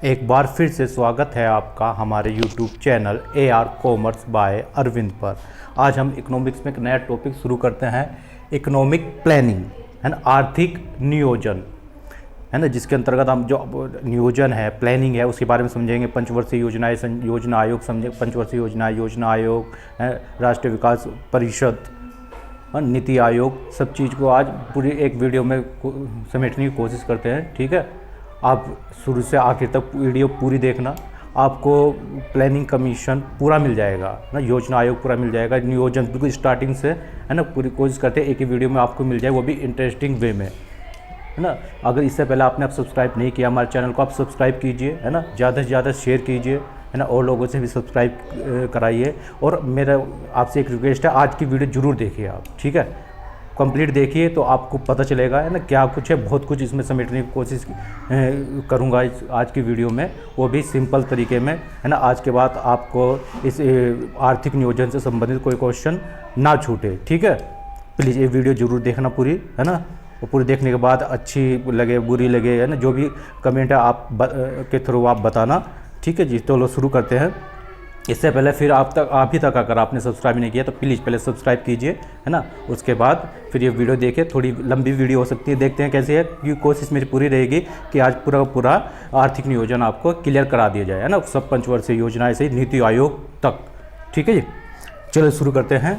एक बार फिर से स्वागत है आपका हमारे YouTube channel AR commerce by Arvind पर। आज हम इकोनॉमिक्स में एक नया टॉपिक शुरू करते हैं, इकोनॉमिक प्लानिंग, है ना, आर्थिक नियोजन, है ना, जिसके अंतर्गत हम जो नियोजन है, प्लानिंग है, उसके बारे में समझेंगे। पंचवर्षीय योजनाएं, योजना आयोग समझे, पंचवर्षीय योजना आयोग है, राष्ट्रीय विकास परिषद, नीति आयोग, सब चीज़ को आज पूरी एक वीडियो में समेटने की कोशिश करते हैं। ठीक है, आप शुरू से आखिर तक वीडियो पूरी देखना, आपको प्लानिंग कमीशन पूरा मिल जाएगा ना, योजना आयोग पूरा मिल जाएगा, नियोजन बिल्कुल स्टार्टिंग से, है ना, पूरी कोशिश करते हैं एक ही वीडियो में आपको मिल जाए, वो भी इंटरेस्टिंग वे में, है ना। अगर इससे पहले आपने सब्सक्राइब नहीं किया हमारे चैनल को, आप सब्सक्राइब कीजिए, है ना, ज़्यादा से ज़्यादा शेयर कीजिए, है ना, और लोगों से भी सब्सक्राइब कराइए। और मेरा आपसे एक रिक्वेस्ट है, आज की वीडियो ज़रूर देखिए आप, ठीक है, कंप्लीट देखिए तो आपको पता चलेगा, है ना, क्या कुछ है। बहुत कुछ इसमें समेटने की कोशिश करूँगा आज की वीडियो में, वो भी सिंपल तरीके में, है ना। आज के बाद आपको इस आर्थिक नियोजन से संबंधित कोई क्वेश्चन ना छूटे, ठीक है। प्लीज़ ये वीडियो ज़रूर देखना पूरी, है ना, और पूरी देखने के बाद अच्छी लगे बुरी लगे, है ना, जो भी कमेंट है आप के थ्रू आप बताना, ठीक है जी। तो लो शुरू करते हैं। इससे पहले फिर आप ही तक अगर आपने सब्सक्राइब नहीं किया तो प्लीज़ पहले सब्सक्राइब कीजिए, है ना। उसके बाद फिर ये वीडियो देखिए, थोड़ी लंबी वीडियो हो सकती है, देखते हैं कैसे है, क्योंकि कोशिश मेरी पूरी रहेगी कि आज पूरा आर्थिक नियोजन आपको क्लियर करा दिया जाए, है ना, सब पंचवर्षीय योजनाएं से नीति आयोग तक, ठीक है जी। चलो शुरू करते हैं।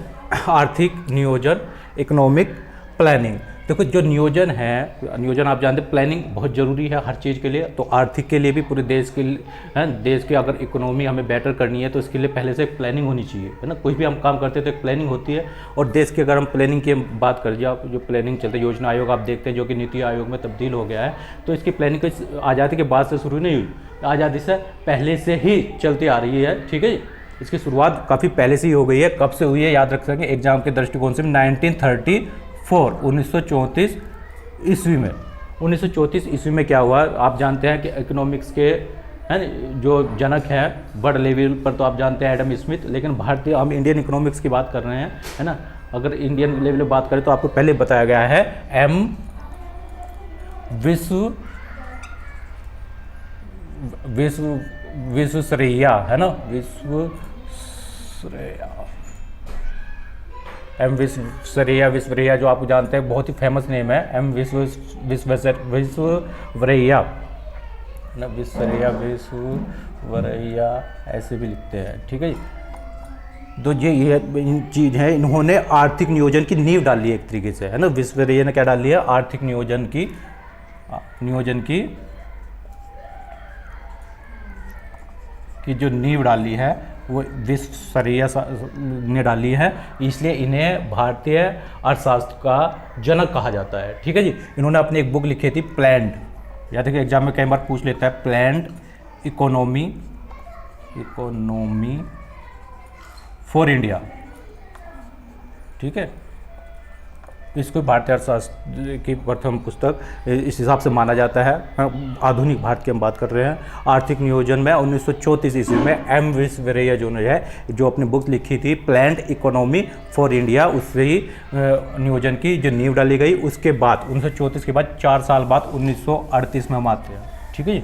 आर्थिक नियोजन, इकोनॉमिक प्लानिंग। देखो, जो नियोजन है, नियोजन आप जानते हैं, प्लानिंग बहुत ज़रूरी है हर चीज़ के लिए। तो आर्थिक के लिए भी, पूरे देश के लिए, है, देश की अगर इकोनॉमी हमें बेटर करनी है तो इसके लिए पहले से एक प्लानिंग होनी चाहिए, है ना। कोई भी हम काम करते हैं तो एक प्लानिंग होती है। और देश की अगर हम प्लानिंग की बात कर जाए, जो प्लानिंग चलते हैं, योजना आयोग आप देखते हैं जो कि नीति आयोग में तब्दील हो गया है, तो इसकी प्लानिंग आज़ादी के बाद से शुरू नहीं हुई, आज़ादी से पहले से ही चलती आ रही है, ठीक है। इसकी शुरुआत काफ़ी पहले से ही हो गई है। कब से हुई है याद रख सकें एग्जाम के दृष्टिकोण से, 1934 ईस्वी में। 1934 ईस्वी में क्या हुआ आप जानते हैं कि इकोनॉमिक्स के, है ना, जो जनक हैं वर्ल्ड लेवल पर, तो आप जानते हैं एडम स्मिथ, लेकिन भारतीय, हम इंडियन इकोनॉमिक्स की बात कर रहे हैं, है ना। अगर इंडियन लेवल में बात करें तो आपको पहले बताया गया है एम विश्वेश्वरैया, है ना, एम विश्वेश्वरैया जो आप जानते हैं, बहुत ही फेमस नेम है, एम विश्वेश्वरैया ना, विश्वेश्वरैया ऐसे भी लिखते हैं, ठीक है जी। तो ये चीज़ है, इन्होंने आर्थिक नियोजन की नींव डाली है एक तरीके से, है ना। विश्वेश्वरैया ने क्या डाली है, आर्थिक नियोजन की जो नींव डाली है वो विश्वेश्वरैया ने डाली है, इसलिए इन्हें भारतीय अर्थशास्त्र का जनक कहा जाता है, ठीक है जी। इन्होंने अपनी एक बुक लिखी थी, प्लान्ड, याद है कि एग्जाम में कई बार पूछ लेता है, प्लान्ड इकोनॉमी फॉर इंडिया, ठीक है। इसको भारतीय अर्थशास्त्र की प्रथम पुस्तक इस हिसाब से माना जाता है। आधुनिक भारत की हम बात कर रहे हैं। आर्थिक नियोजन में 1934 ईस्वी में एम विश्वेश्वरैया जो अपनी बुक लिखी थी, प्लान्ड इकोनॉमी फॉर इंडिया, उससे ही नियोजन की जो नींव डाली गई। उसके बाद 1934 के बाद 4 साल बाद 1938 में हम आते हैं, ठीक है जी।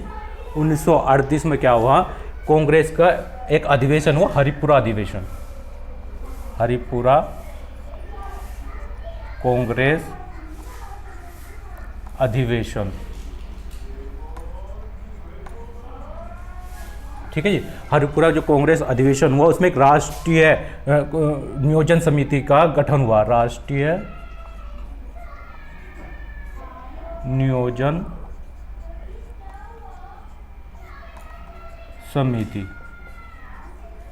1938 में क्या हुआ, कांग्रेस का एक अधिवेशन हुआ, हरिपुरा कांग्रेस अधिवेशन, ठीक है जी। हरिपुरा जो कांग्रेस अधिवेशन हुआ, उसमें एक राष्ट्रीय नियोजन समिति का गठन हुआ, राष्ट्रीय नियोजन समिति,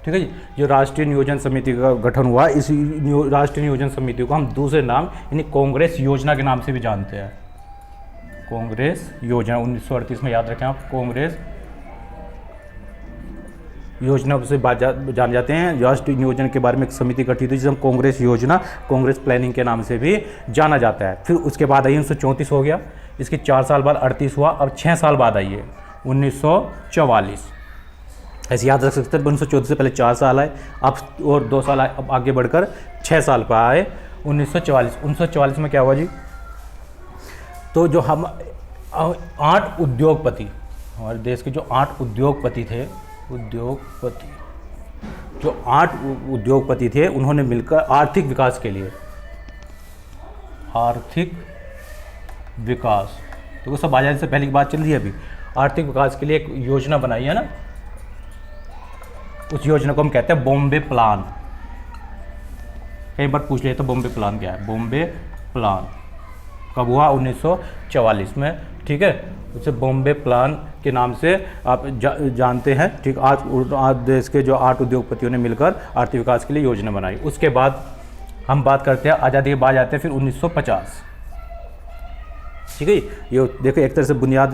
ठीक है जी। जो राष्ट्रीय नियोजन समिति का गठन हुआ, इस राष्ट्रीय नियोजन समिति को हम दूसरे नाम यानी कांग्रेस योजना के नाम से भी जानते हैं। कांग्रेस योजना 1938 में, याद रखें आप, कांग्रेस योजना से जान जाते हैं। राष्ट्रीय नियोजन के बारे में एक समिति गठित हुई जिसे हम कांग्रेस योजना, कांग्रेस प्लानिंग के नाम से भी जाना जाता है। फिर उसके बाद आई 1934 हो गया, इसके 4 साल बाद 38 हुआ, अब 6 साल बाद आई है 1944, ऐसे याद रख सकते हैं। 1934 से पहले 4 साल आए, अब और 2 साल आए, अब आगे बढ़कर 6 साल पर आए 1944 में क्या हुआ जी, तो जो हम 8 उद्योगपति, हमारे देश के जो 8 उद्योगपति थे, जो 8 उद्योगपति थे, उन्होंने मिलकर आर्थिक विकास के लिए, आर्थिक विकास, तो वो सब आज़ादी से पहले की बात चल रही है अभी, आर्थिक विकास के लिए एक योजना बनाई है ना, उस योजना को हम कहते हैं बॉम्बे प्लान। कई बार पूछ लिया तो बॉम्बे प्लान क्या है। बॉम्बे प्लान कब हुआ? 1944 में, ठीक है। उसे बॉम्बे प्लान के नाम से आप जानते हैं, ठीक। आज देश के जो 8 उद्योगपतियों ने मिलकर आर्थिक विकास के लिए योजना बनाई। उसके बाद हम बात करते हैं, आज़ादी के बाद जाते हैं फिर 1950, ठीक है। ये देखो एक तरह से बुनियाद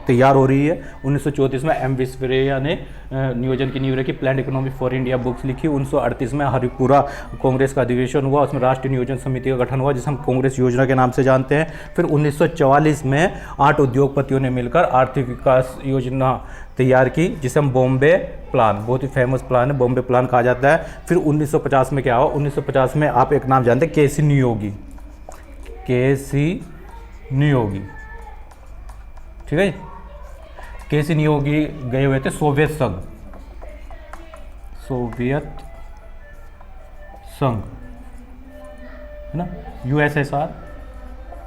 तैयार हो रही है। 1934 में एम विश्वेश्वरैया ने नियोजन की नींव रखी, plan economy for India books लिखी। 1938 में हरिपुरा कांग्रेस का अधिवेशन हुआ, उसमें राष्ट्रीय नियोजन समिति का गठन हुआ, जिसे हम कांग्रेस योजना के नाम से जानते हैं। फिर 1944 में 8 उद्योगपतियों ने मिलकर आर्थिक विकास योजना तैयार की, जिसे हम बॉम्बे प्लान, बहुत ही फेमस प्लान है, बॉम्बे प्लान कहा जाता है। फिर 1950 में क्या हुआ? 1950 में आप एक नाम जानते हैं, के.सी. नियोगी, के.सी. नियोगी, ठीक है। के.सी. नियोगी गए हुए थे सोवियत संघ, है ना, यूएसएसआर,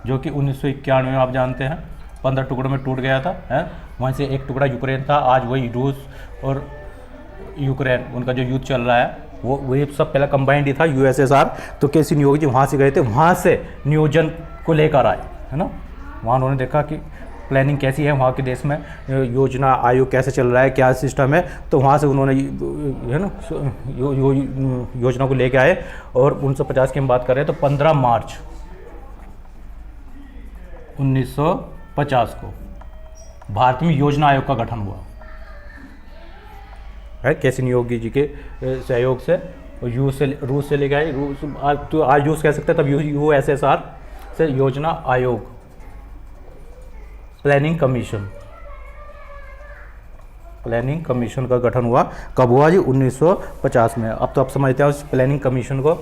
जो कि 1991 में आप जानते हैं 15 टुकड़ों में टूट गया था, है। वहीं से एक टुकड़ा यूक्रेन था। आज वही रूस और यूक्रेन, उनका जो युद्ध चल रहा है, वो वही सब पहले कंबाइंड ही था, यूएसएसआर। तो के.सी. नियोगी जी वहाँ से गए थे, वहाँ से नियोजन को लेकर आए, है ना। वहाँ उन्होंने देखा कि प्लानिंग कैसी है वहाँ के देश में, योजना आयोग कैसे चल रहा है, क्या सिस्टम है। तो वहाँ से उन्होंने, है ना, योजना को लेके आए। और 1950 की हम बात कर रहे हैं, तो 15 मार्च 1950 को भारत में योजना आयोग का गठन हुआ है, के.सी. नियोगी जी के सहयोग से। और रूस से लेके आए, आज रूस कह सकते हैं, तब यूएसएसआर से योजना आयोग, प्लानिंग कमीशन का गठन हुआ। कब हुआ जी? 1950 में। अब तो आप समझते हैं उस प्लानिंग कमीशन को।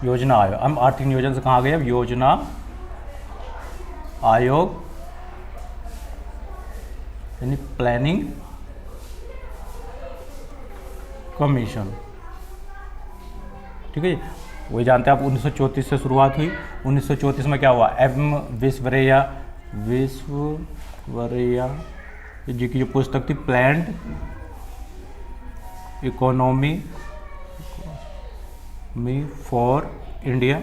योजना आयोग, हम आर्थिक नियोजन से कहाँ गए? अब योजना आयोग यानी प्लानिंग कमीशन, ठीक है। वही जानते हैं आप, 1934 से शुरुआत हुई। 1934 में क्या हुआ? एम विश्वेश्वरैया जी की जो पुस्तक थी, प्लान्ड इकोनॉमी फॉर इंडिया,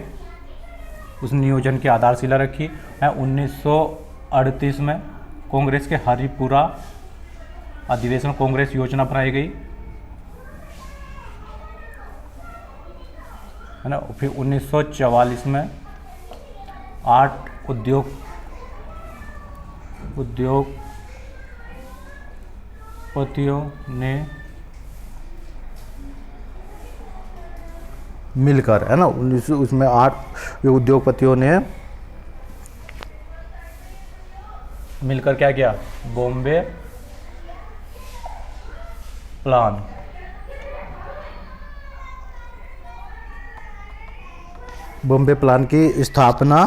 उस नियोजन की आधारशिला रखी है। 1938 में कांग्रेस के हरिपुरा अधिवेशन कांग्रेस योजना बनाई गई, है ना। फिर 1944 में 8 उद्योगपतियों ने मिलकर, है ना, उसमें 8 उद्योगपतियों ने मिलकर क्या किया? बॉम्बे प्लान की स्थापना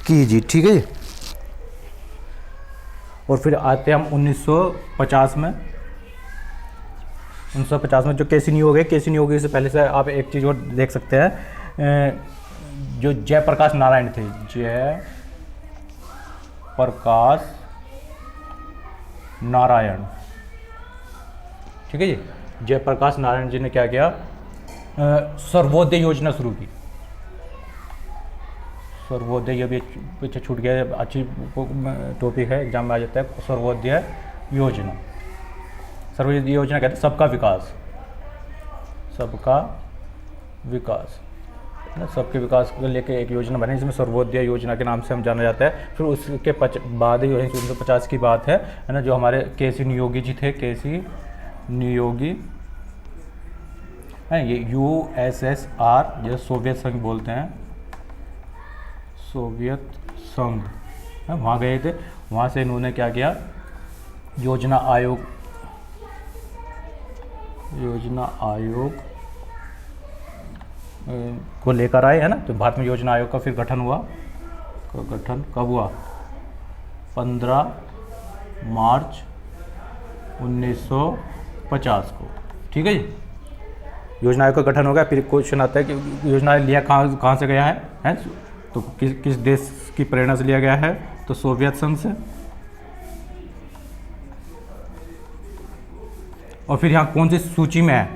की जी, ठीक है। और फिर आते हैं हम 1950 में। 1950 में जो के.सी. नियोगी से पहले से आप एक चीज़ और देख सकते हैं, जो जयप्रकाश नारायण थे, जयप्रकाश नारायण, ठीक है जी। जयप्रकाश नारायण जी ने क्या किया? सर्वोदय योजना शुरू की। सर्वोदय, ये भी पीछे छूट गया, अच्छी टॉपिक है, एग्जाम में आ जाता है। सर्वोदय योजना, सर्वोदय योजना कहते हैं सबका विकास, ना, सबके विकास को लेकर एक योजना बनी, जिसमें सर्वोदय योजना के नाम से हम जाना जाता है। फिर उसके बाद ही 1950 की बात है ना, जो हमारे के.सी. नियोगी जी थे, के.सी. नियोगी है, ये यूएसएसआर, जो सोवियत संघ बोलते हैं, सोवियत संघ वहाँ गए थे। वहाँ से इन्होंने क्या किया, योजना आयोग को लेकर आए, है ना। तो भारत में योजना आयोग का फिर गठन हुआ। गठन कब हुआ? 15 मार्च 1950 को, ठीक है जी। योजना आयोग का गठन हो गया। फिर क्वेश्चन आता है कि योजना आयोग लिया कहाँ से गया है? तो किस देश की प्रेरणा से लिया गया है? तो सोवियत संघ से। और फिर यहाँ कौन सी सूची में है?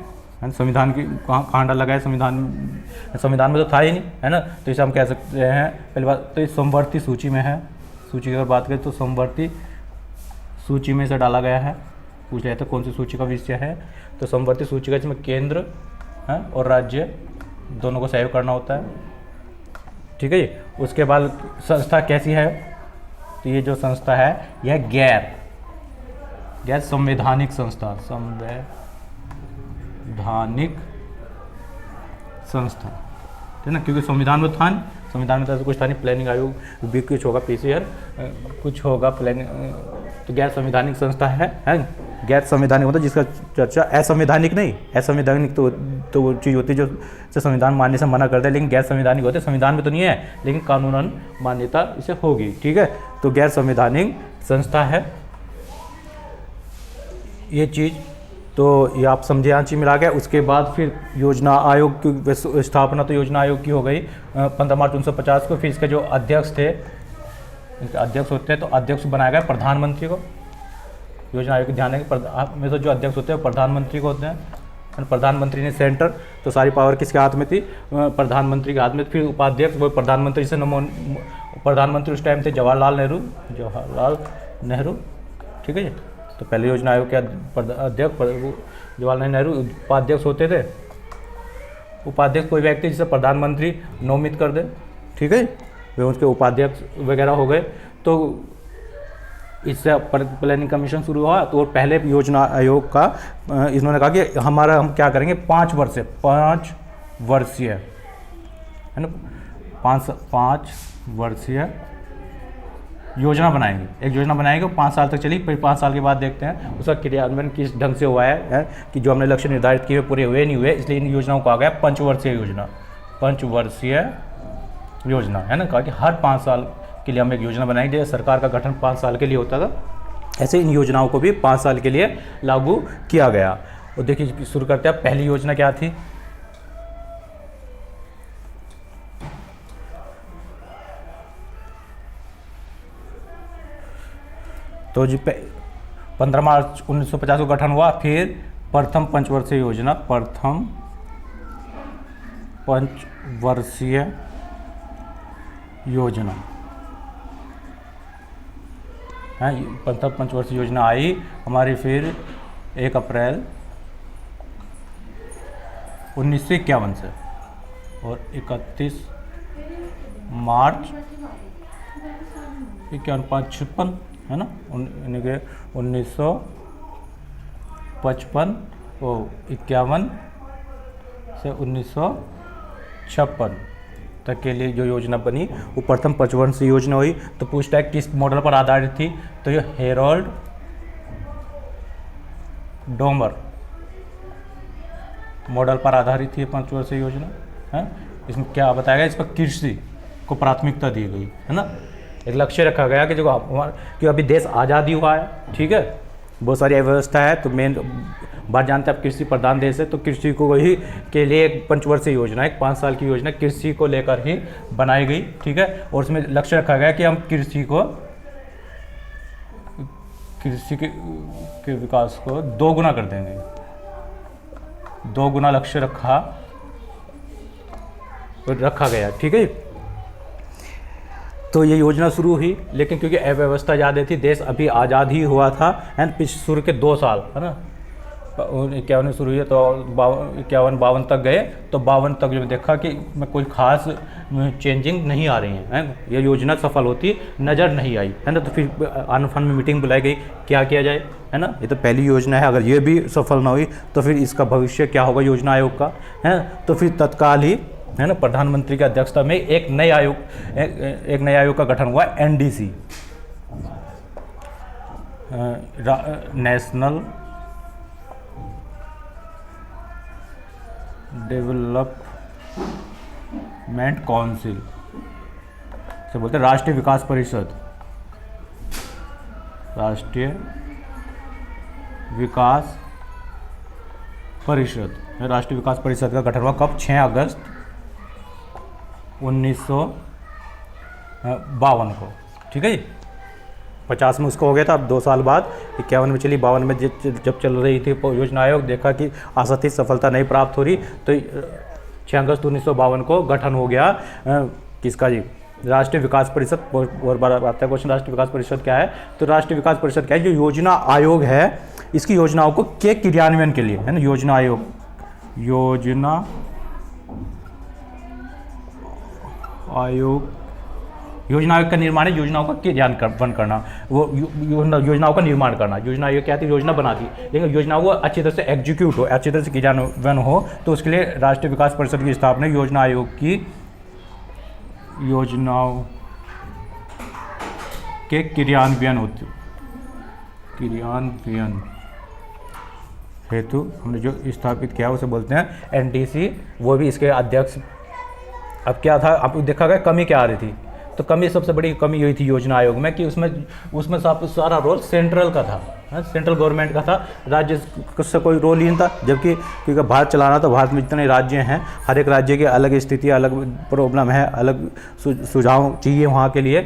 संविधान की कहाँ डाला गया है? संविधान में तो था ही नहीं, है ना। तो इसे हम कह सकते हैं, पहली बात तो ये समवर्ती सूची में है। सूची की अगर बात करें तो समवर्ती सूची में से डाला गया है। पूछ लिया था कौन सी सूची का विषय है? तो समवर्ती सूची का, जिसमें केंद्र है और राज्य दोनों को सहयोग करना होता है, ठीक है जी। उसके बाद संस्था कैसी है? तो ये जो संस्था है यह गैर संवैधानिक संस्था, संवैधानिक संस्था, है ना। क्योंकि संविधान में था नहीं, संविधान में तो कुछ था नहीं, प्लानिंग आयोग भी कुछ होगा, पीसीआर कुछ होगा, प्लानिंग। तो गैर संवैधानिक संस्था है। गैर संवैधानिक होता है जिसका चर्चा असंवैधानिक नहीं, असंवैधानिक तो वो चीज़ होती है जो संविधान मानने से मना करता है, लेकिन गैर संवैधानिक होते हैं संविधान में तो नहीं है, लेकिन कानूनन मान्यता इसे होगी, ठीक है। तो गैर संवैधानिक संस्था है ये चीज़। तो ये आप समझे, यहाँ चीज मिला गया। उसके बाद फिर योजना आयोग की स्थापना तो योजना आयोग की हो गई 15 मार्च 1950 को। फिर इसके जो अध्यक्ष थे, इनके अध्यक्ष होते हैं, तो अध्यक्ष बनाया गया प्रधानमंत्री को। योजना आयोग के ध्यान है कि में तो जो अध्यक्ष होते हैं प्रधानमंत्री को होते हैं। प्रधानमंत्री ने सेंटर, तो सारी पावर किसके हाथ में थी? प्रधानमंत्री के हाथ में। फिर उपाध्यक्ष वो प्रधानमंत्री से प्रधानमंत्री उस टाइम थे जवाहरलाल नेहरू, ठीक है जी। तो पहले योजना आयोग के अध्यक्ष जवाहरलाल नेहरू। उपाध्यक्ष होते थे, उपाध्यक्ष कोई व्यक्ति जिसे प्रधानमंत्री नोमित कर दे, ठीक है, वे उसके उपाध्यक्ष वगैरह हो गए। तो इससे प्लानिंग कमीशन शुरू हुआ। तो पहले योजना आयोग का इन्होंने कहा कि हम क्या करेंगे, 5 वर्षीय, है ना, 5 वर्षीय योजना बनाएंगे। एक योजना बनाएंगे, 5 साल तक चली। फिर 5 साल के बाद देखते हैं उसका क्रियान्वयन किस ढंग से हुआ है कि जो हमने लक्ष्य निर्धारित किए पूरे हुए नहीं हुए। इसलिए इन योजनाओं को आ गया पंचवर्षीय योजना, है ना। कहा कि हर 5 साल के लिए हम एक योजना बनाएंगे। जैसे सरकार का गठन 5 साल के लिए होता था, ऐसे इन योजनाओं को भी 5 साल के लिए लागू किया गया। और देखिए शुरू करते हैं, पहली योजना क्या थी? तो जी 15 मार्च 1950 को गठन हुआ। फिर प्रथम पंचवर्षीय योजना, प्रथम पंचवर्षीय योजना है, प्रथम पंचवर्षीय योजना आई हमारी। फिर 1 अप्रैल 1951 से और 31 मार्च 1956, है ना, 1955 और 51 से 1956 तक के लिए जो योजना बनी वो प्रथम पंचवर्षीय योजना हुई। तो पूछता है किस मॉडल पर आधारित थी? तो ये हेरोल्ड डोमर मॉडल पर आधारित थी पंचवर्षीय योजना, है। इसमें क्या बताया गया? इस पर कृषि को प्राथमिकता दी गई, है ना। एक लक्ष्य रखा गया कि जो कि अभी देश आज़ादी हुआ है, ठीक है, बहुत सारी अव्यवस्था है। तो मेन बात जानते हैं आप, कृषि प्रधान देश है, तो कृषि को वही के लिए एक पंचवर्षीय योजना, एक 5 साल की योजना कृषि को लेकर ही बनाई गई, ठीक है। और उसमें लक्ष्य रखा गया कि हम कृषि के विकास को 2 गुना कर देंगे। 2 गुना लक्ष्य रखा गया, ठीक है। तो ये योजना शुरू हुई, लेकिन क्योंकि अव्यवस्था ज़्यादा थी, देश अभी आज़ाद ही हुआ था, है। शुरू के 2 साल, है ना, 51 में शुरू हुई तो 51-52 तक गए। तो 52 तक जो देखा कि कोई खास चेंजिंग नहीं आ रही है, ये योजना सफल होती नज़र नहीं आई, है ना। तो फिर आनफान में मीटिंग बुलाई गई, क्या किया जाए, है ना। ये तो पहली योजना है, अगर ये भी सफल ना हुई तो फिर इसका भविष्य क्या होगा योजना आयोग का, है। तो फिर तत्काल ही है ना, प्रधानमंत्री की अध्यक्षता में एक नए आयोग का गठन हुआ, एनडीसी, नेशनल डेवलपमेंट काउंसिल से बोलते हैं राष्ट्रीय विकास परिषद। राष्ट्रीय विकास परिषद, राष्ट्रीय विकास परिषद का गठन हुआ कब? 6 अगस्त 1952 को। ठीक है जी, 50 में उसको हो गया था। अब 2 साल बाद 51 में चली, 52 में जब चल रही थी योजना आयोग, देखा कि आशातीत सफलता नहीं प्राप्त हो रही, तो 6 अगस्त 1952 को गठन हो गया किसका जी? राष्ट्रीय विकास परिषद। और बार आता है क्वेश्चन, राष्ट्रीय विकास परिषद क्या है? तो राष्ट्रीय विकास परिषद क्या है? जो योजना आयोग है, इसकी योजनाओं को के क्रियान्वयन के लिए, है ना, योजना आयोग, योजना आयोग का निर्माण है, योजनाओं का क्रियान्वयन करना, वो योजनाओं का निर्माण करना। योजना आयोग क्या थी? योजना बनाती, लेकिन योजनाओं को अच्छी तरह से एग्जीक्यूट हो, अच्छी तरह से क्रियान्वयन हो, तो उसके लिए राष्ट्रीय विकास परिषद की स्थापना योजना आयोग की योजनाओं के क्रियान्वयन हेतु हमने जो स्थापित किया उसे बोलते हैं एनडीसी। वो भी इसके अध्यक्ष। अब क्या था, अब देखा गया कमी क्या आ रही थी, तो कमी, सबसे बड़ी कमी यही थी योजना आयोग में कि उसमें सारा रोल सेंट्रल का था, सेंट्रल गवर्नमेंट का था, राज्य से कोई रोल ही नहीं था। जबकि क्योंकि भारत चलाना, तो भारत में जितने राज्य हैं, हर एक राज्य की अलग स्थिति, अलग प्रॉब्लम है, अलग सुझाव चाहिए वहाँ के लिए,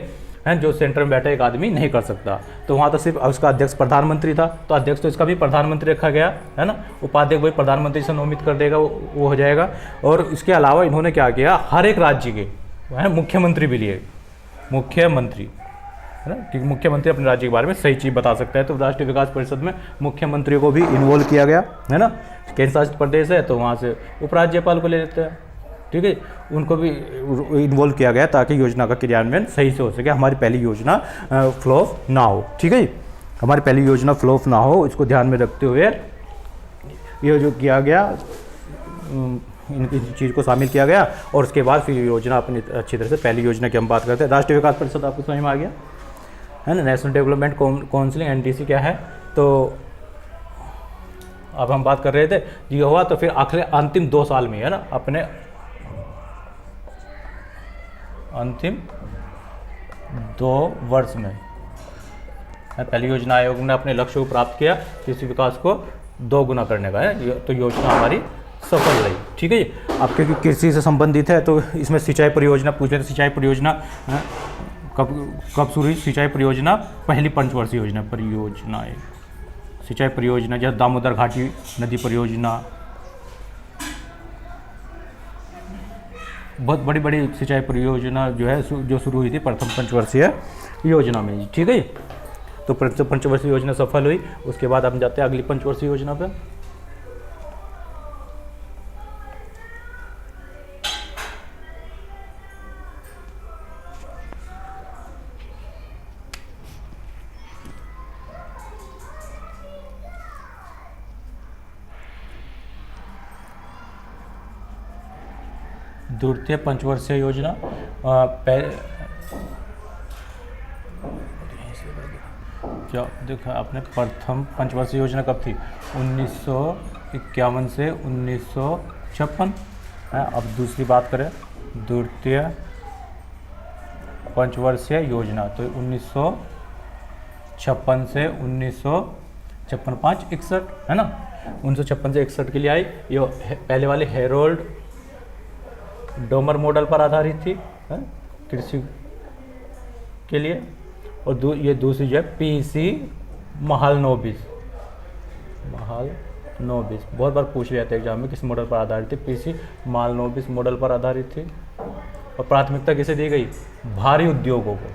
हैं, जो सेंटर में बैठा एक आदमी नहीं कर सकता। तो वहाँ तो सिर्फ उसका अध्यक्ष प्रधानमंत्री था, तो अध्यक्ष तो इसका भी प्रधानमंत्री रखा गया, है ना। उपाध्यक्ष वही प्रधानमंत्री से नोमित कर देगा, वो हो जाएगा। और इसके अलावा इन्होंने क्या किया, हर एक राज्य के मुख्यमंत्री भी लिए, मुख्यमंत्री, है ना, क्योंकि मुख्यमंत्री अपने राज्य के बारे में सही चीज़ बता सकता है। तो राष्ट्रीय विकास परिषद में मुख्यमंत्री को भी इन्वॉल्व किया गया, है ना। केंद्र शासित प्रदेश है तो वहाँ से उपराज्यपाल को ले लेते हैं, ठीक है, उनको भी इन्वॉल्व किया गया ताकि योजना का क्रियान्वयन सही से हो सके, हमारी पहली योजना फ्लॉप ना हो। ठीक है, हमारी पहली योजना फ्लॉप ना हो, इसको ध्यान में रखते हुए ये जो किया गया, इन चीज़ को शामिल किया गया। और उसके बाद फिर योजना अपनी अच्छी तरह से, पहली योजना की हम बात करते हैं। राष्ट्रीय विकास परिषद आपको समझ में आ गया, है ना। नेशनल डेवलपमेंट काउंसिल, एनडीसी क्या है, तो अब हम बात कर रहे थे ये हुआ। तो फिर आखिर अंतिम 2 साल में, है ना, अपने अंतिम 2 वर्ष में पहली योजना आयोग ने अपने लक्ष्य को प्राप्त किया, कृषि विकास को 2 गुना करने का है। तो योजना हमारी सफल रही। ठीक है जी। अब क्योंकि कृषि से संबंधित है तो इसमें सिंचाई परियोजना पूछे, तो सिंचाई परियोजना कब शुरू हुई? सिंचाई परियोजना पहली पंचवर्षीय परियोजनाएं, सिंचाई परियोजना जैसे दामोदर घाटी नदी परियोजना, बहुत बड़ी बड़ी सिंचाई परियोजना जो है जो शुरू हुई थी प्रथम पंचवर्षीय योजना में। ठीक है, तो पंचवर्षीय योजना सफल हुई। उसके बाद हम जाते हैं अगली पंचवर्षीय योजना पे। द्वितीय पंचवर्षीय योजना क्या देखा आपने? प्रथम पंचवर्षीय योजना कब थी? 1951 से 1956 है। अब दूसरी बात करें, द्वितीय पंचवर्षीय योजना, तो 1956 से 1956, 5, 61, है ना। 1956 से 61 के लिए आई। ये पहले वाले हेरोल्ड डोमर मॉडल पर आधारित थी कृषि के लिए। और ये दूसरी जो है पीसी महालनोबिस, बहुत बार पूछ लिया था एग्जाम में, किस मॉडल पर आधारित थी? पीसी महालनोबिस मॉडल पर आधारित थी। और प्राथमिकता किसे दी गई? भारी उद्योगों को,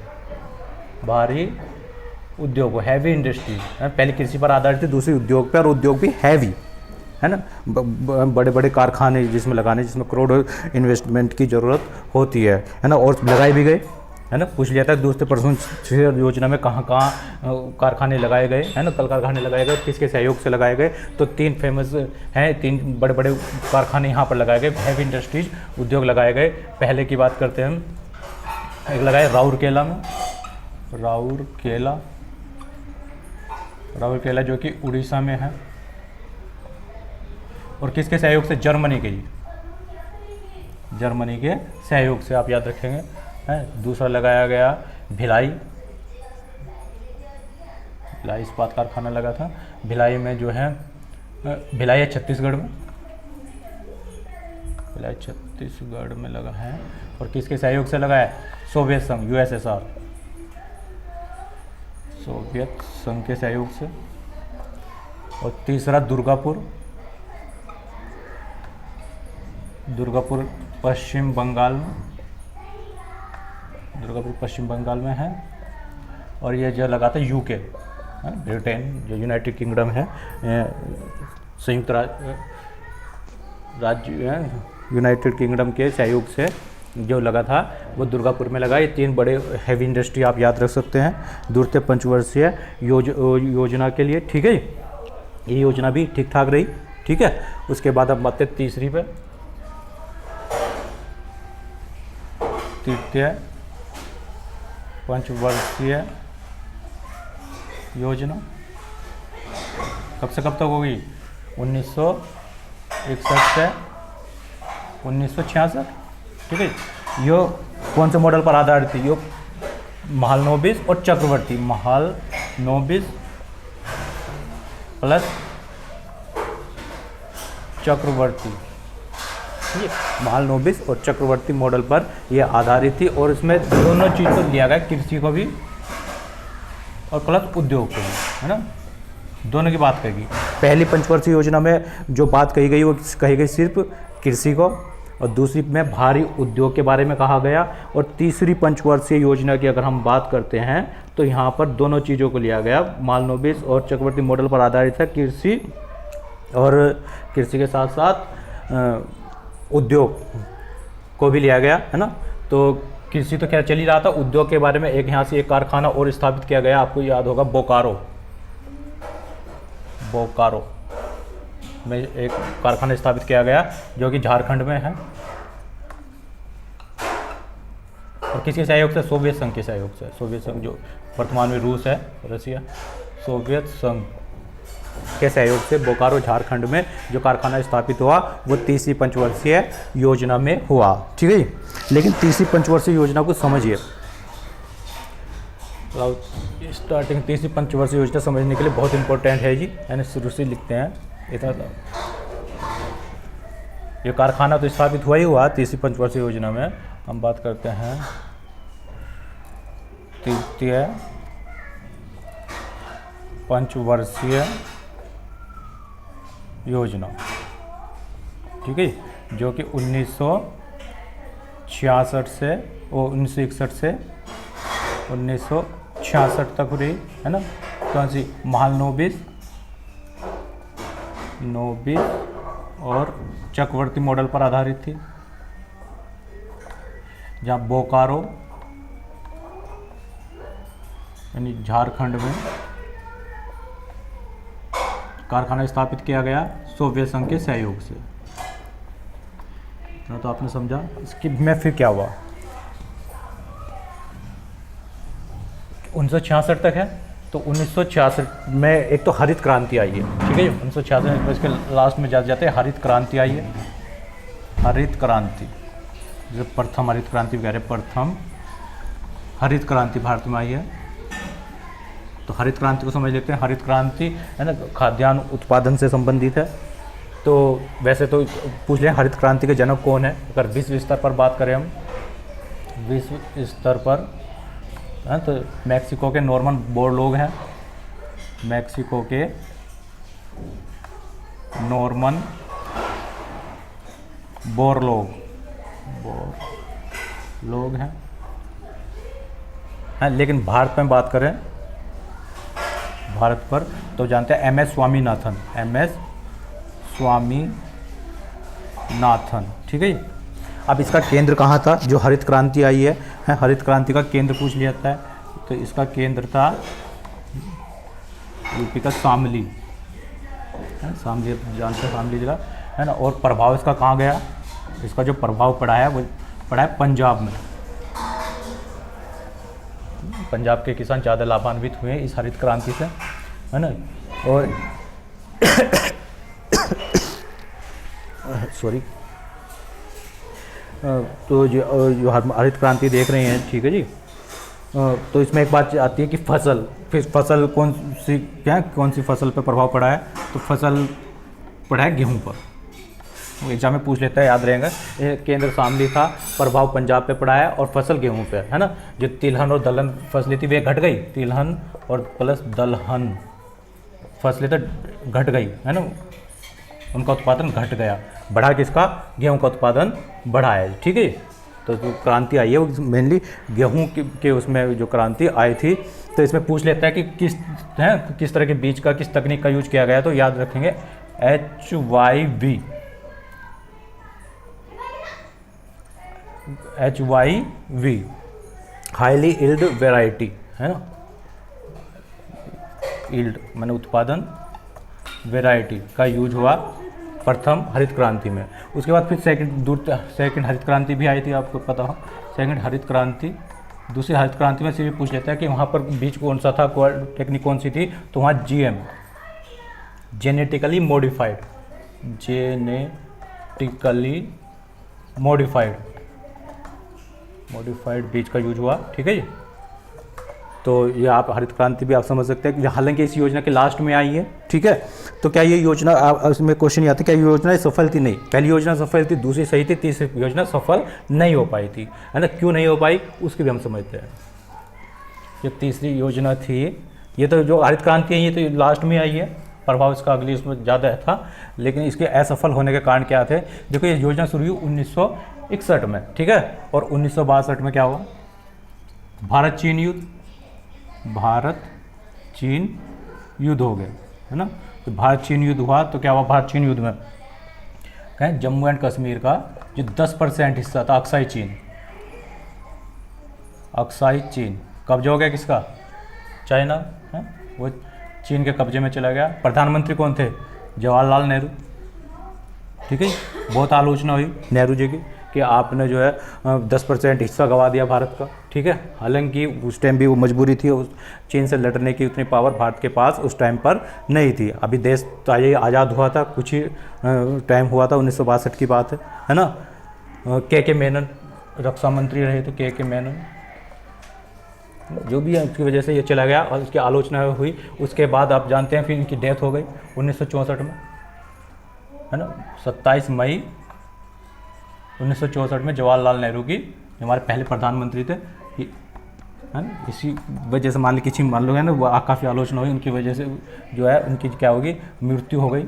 हैवी इंडस्ट्रीज। पहले कृषि पर आधारित थी, दूसरी उद्योग पर, और उद्योग भी हैवी, है ना, बड़े बड़े कारखाने जिसमें करोड़ों इन्वेस्टमेंट की ज़रूरत होती है ना। और लगाए भी गए, है ना, पूछ लिया था दूसरे प्रसून योजना में कहाँ कहाँ कारखाने लगाए गए, है ना, कल कारखाने लगाए गए, किसके सहयोग से लगाए गए। तो 3 फेमस हैं, 3 बड़े बड़े कारखाने यहाँ पर लगाए गए, हैवी इंडस्ट्रीज उद्योग लगाए गए। पहले की बात करते हैं हम, एक लगाए राउरकेला में, राउरकेला जो कि उड़ीसा में है, और किसके सहयोग से, जर्मनी के सहयोग से, आप याद रखेंगे, है। दूसरा लगाया गया भिलाई इस्पात कारखाना लगा था, भिलाई में जो है, भिलाई है छत्तीसगढ़ में लगा है, और किसके सहयोग से लगा है, सोवियत संघ, USSR, सोवियत संघ के सहयोग से। और तीसरा दुर्गापुर पश्चिम बंगाल में है, और ये जो लगा था UK, ब्रिटेन, जो यूनाइटेड किंगडम है, संयुक्त राज्य यूनाइटेड किंगडम के सहयोग से जो लगा था वो दुर्गापुर में लगा। ये 3 बड़े हैवी इंडस्ट्री आप याद रख सकते हैं दूसरे पंचवर्षीय योजना के लिए, ठीक है। ये योजना भी ठीक ठाक रही, ठीक है। उसके बाद अब बात तीसरी पे, तृतीय पंचवर्षीय योजना कब से कब तक होगी, 1961 से 1966, ठीक है। यो कौन से मॉडल पर आधारित थी, यो महालनोबिस और चक्रवर्ती, महालनोबिस प्लस चक्रवर्ती, ठीक है। महालनोबिस और चक्रवर्ती मॉडल पर यह आधारित थी, और इसमें दोनों चीज़ को लिया गया, कृषि को भी और प्लस उद्योग को भी, है ना, दोनों की बात कही। पहली पंचवर्षीय योजना में जो बात कही गई वो कही गई सिर्फ कृषि को, और दूसरी में भारी उद्योग के बारे में कहा गया। और तीसरी पंचवर्षीय योजना की अगर हम बात करते हैं तो यहाँ पर दोनों चीज़ों को लिया गया, महालनोबिस और चक्रवर्ती मॉडल पर आधारित है, कृषि और कृषि के साथ साथ उद्योग को भी लिया गया, है ना। तो कृषि तो क्या चल ही रहा था, उद्योग के बारे में एक यहाँ से एक कारखाना और स्थापित किया गया, आपको याद होगा, बोकारो में एक कारखाना स्थापित किया गया जो कि झारखंड में है, और किसके सहयोग से, सोवियत संघ के सहयोग से। सोवियत संघ जो वर्तमान में रूस है, रसिया, सोवियत संघ के सहयोग से बोकारो झारखंड में जो कारखाना स्थापित हुआ वो तीसरी पंचवर्षीय योजना में हुआ, ठीक है। लेकिन तीसरी पंचवर्षीय योजना को समझिए, स्टार्टिंग तीसरी पंचवर्षीय योजना समझने के लिए बहुत इंपॉर्टेंट है जी, यानी शुरू से लिखते हैं इतना। ये कारखाना तो स्थापित हुआ ही हुआ तीसरी पंचवर्षीय योजना में। हम बात करते हैं तृतीय पंचवर्षीय योजना, ठीक है, जो कि 1961 से 1966 तक रही, है ना। कौन सी, महालनोबिस और चक्रवर्ती मॉडल पर आधारित थी, जहाँ बोकारो यानी झारखंड में कारखाना स्थापित किया गया सोवियत संघ के सहयोग से। इतना तो आपने समझा। इसकी में फिर क्या हुआ, 1966 तक है, तो 1966 में एक तो हरित क्रांति आई है, ठीक है। 1966 में इसके लास्ट में जाते हैं हरित क्रांति आई है, हरित क्रांति जो प्रथम हरित क्रांति कह रहे, प्रथम हरित क्रांति भारत में आई है। तो हरित क्रांति को समझ लेते हैं। हरित क्रांति है ना, खाद्यान्न उत्पादन से संबंधित है। तो वैसे तो पूछ लें हरित क्रांति के जनक कौन है, अगर विश्व स्तर पर बात करें हम, विश्व स्तर पर है तो मैक्सिको के नॉर्मन बोरलॉग हैं, मैक्सिको के नॉर्मन बोरलॉग हैं। लेकिन भारत में बात करें, भारत पर तो जानते हैं MS स्वामीनाथन, ठीक है। अब इसका केंद्र कहाँ था, जो हरित क्रांति आई है हरित क्रांति का केंद्र पूछ लिया जाता है, तो इसका केंद्र था यूपी का शामली है, शामली जानते हैं शामली जिला है ना। और प्रभाव इसका कहाँ गया, इसका जो प्रभाव पड़ा है वो पड़ा है पंजाब में। पंजाब के किसान ज़्यादा लाभान्वित हुए इस हरित क्रांति से, है ना। और सॉरी, तो जो हरित क्रांति देख रहे हैं, ठीक है जी। तो इसमें एक बात आती है कि फसल कौन सी, क्या कौन सी फसल पर प्रभाव पड़ा है, तो फसल पड़ा है गेहूं पर। वो एग्जाम में पूछ लेता है, याद रहेगा। केंद्र शामली था, प्रभाव पंजाब पे पड़ा है और फसल गेहूं पे, है ना। जो तिलहन और दलहन फसलें थी वे घट गई, तिलहन और प्लस दलहन फसलें तो घट गई, है ना, उनका उत्पादन घट गया। बढ़ा किसका, गेहूं का उत्पादन बढ़ा है, ठीक है। तो जो क्रांति आई है वो मेनली गेहूं के उसमें जो क्रांति आई थी। तो इसमें पूछ लेता है कि किस तरह के बीज का, किस तकनीक का यूज किया गया, तो याद रखेंगे HYV हाईली यील्ड वेराइटी, है ना। यील्ड माने उत्पादन, वेराइटी का यूज हुआ प्रथम हरित क्रांति में। उसके बाद फिर सेकंड हरित क्रांति भी आई थी, आपको पता हो। सेकंड हरित क्रांति, दूसरी हरित क्रांति में से भी पूछ लेता है कि वहाँ पर बीज कौन सा था, टेक्निक कौन सी थी, तो वहाँ GM जेनेटिकली मॉडिफाइड बीज का यूज हुआ, ठीक है जी। तो ये आप हरित क्रांति भी आप समझ सकते हैं, हालांकि इस योजना के लास्ट में आई है, ठीक है। तो क्या ये योजना, उसमें क्वेश्चन ये आता है, क्या ये योजना सफल थी? नहीं, पहली योजना सफल थी, दूसरी सही थी, तीसरी योजना सफल नहीं हो पाई थी, है ना। क्यों नहीं हो पाई उसकी भी हम समझते हैं। जो तीसरी योजना थी, ये तो जो हरित क्रांति है ये तो लास्ट में आई है, प्रभाव इसका अगली उसमें ज़्यादा था, लेकिन इसके असफल होने के कारण क्या थे। देखो ये योजना शुरू हुई 1961 में, ठीक है। और 1962 में क्या हुआ, भारत चीन युद्ध हो गया, है ना। तो भारत चीन युद्ध हुआ तो क्या हुआ, भारत चीन युद्ध में कहें जम्मू एंड कश्मीर का जो 10% हिस्सा था, अक्साई चीन कब्जा हो गया किसका, चाइना, है वो चीन के कब्जे में चला गया। प्रधानमंत्री कौन थे, जवाहरलाल नेहरू, ठीक है। बहुत आलोचना हुई नेहरू जी की कि आपने जो है 10% हिस्सा गंवा दिया भारत का, ठीक है। हालांकि उस टाइम भी वो मजबूरी थी, उस चीन से लड़ने की उतनी पावर भारत के पास उस टाइम पर नहीं थी। अभी देश आज़ाद हुआ था, कुछ ही टाइम हुआ था, 1962 की बात है ना। के मेनन रक्षा मंत्री रहे थे, के मेनन, जो भी है उसकी वजह से ये चला गया और उसकी आलोचना हुई। उसके बाद आप जानते हैं फिर इनकी डेथ हो गई 1964 में, है ना। 27 मई 1964 में जवाहरलाल नेहरू की, हमारे पहले प्रधानमंत्री थे, है ना। इसी वजह से मान लो किसी मान लो है ना, वो काफ़ी आलोचना हुई, उनकी वजह से जो है उनकी क्या होगी, मृत्यु हो गई।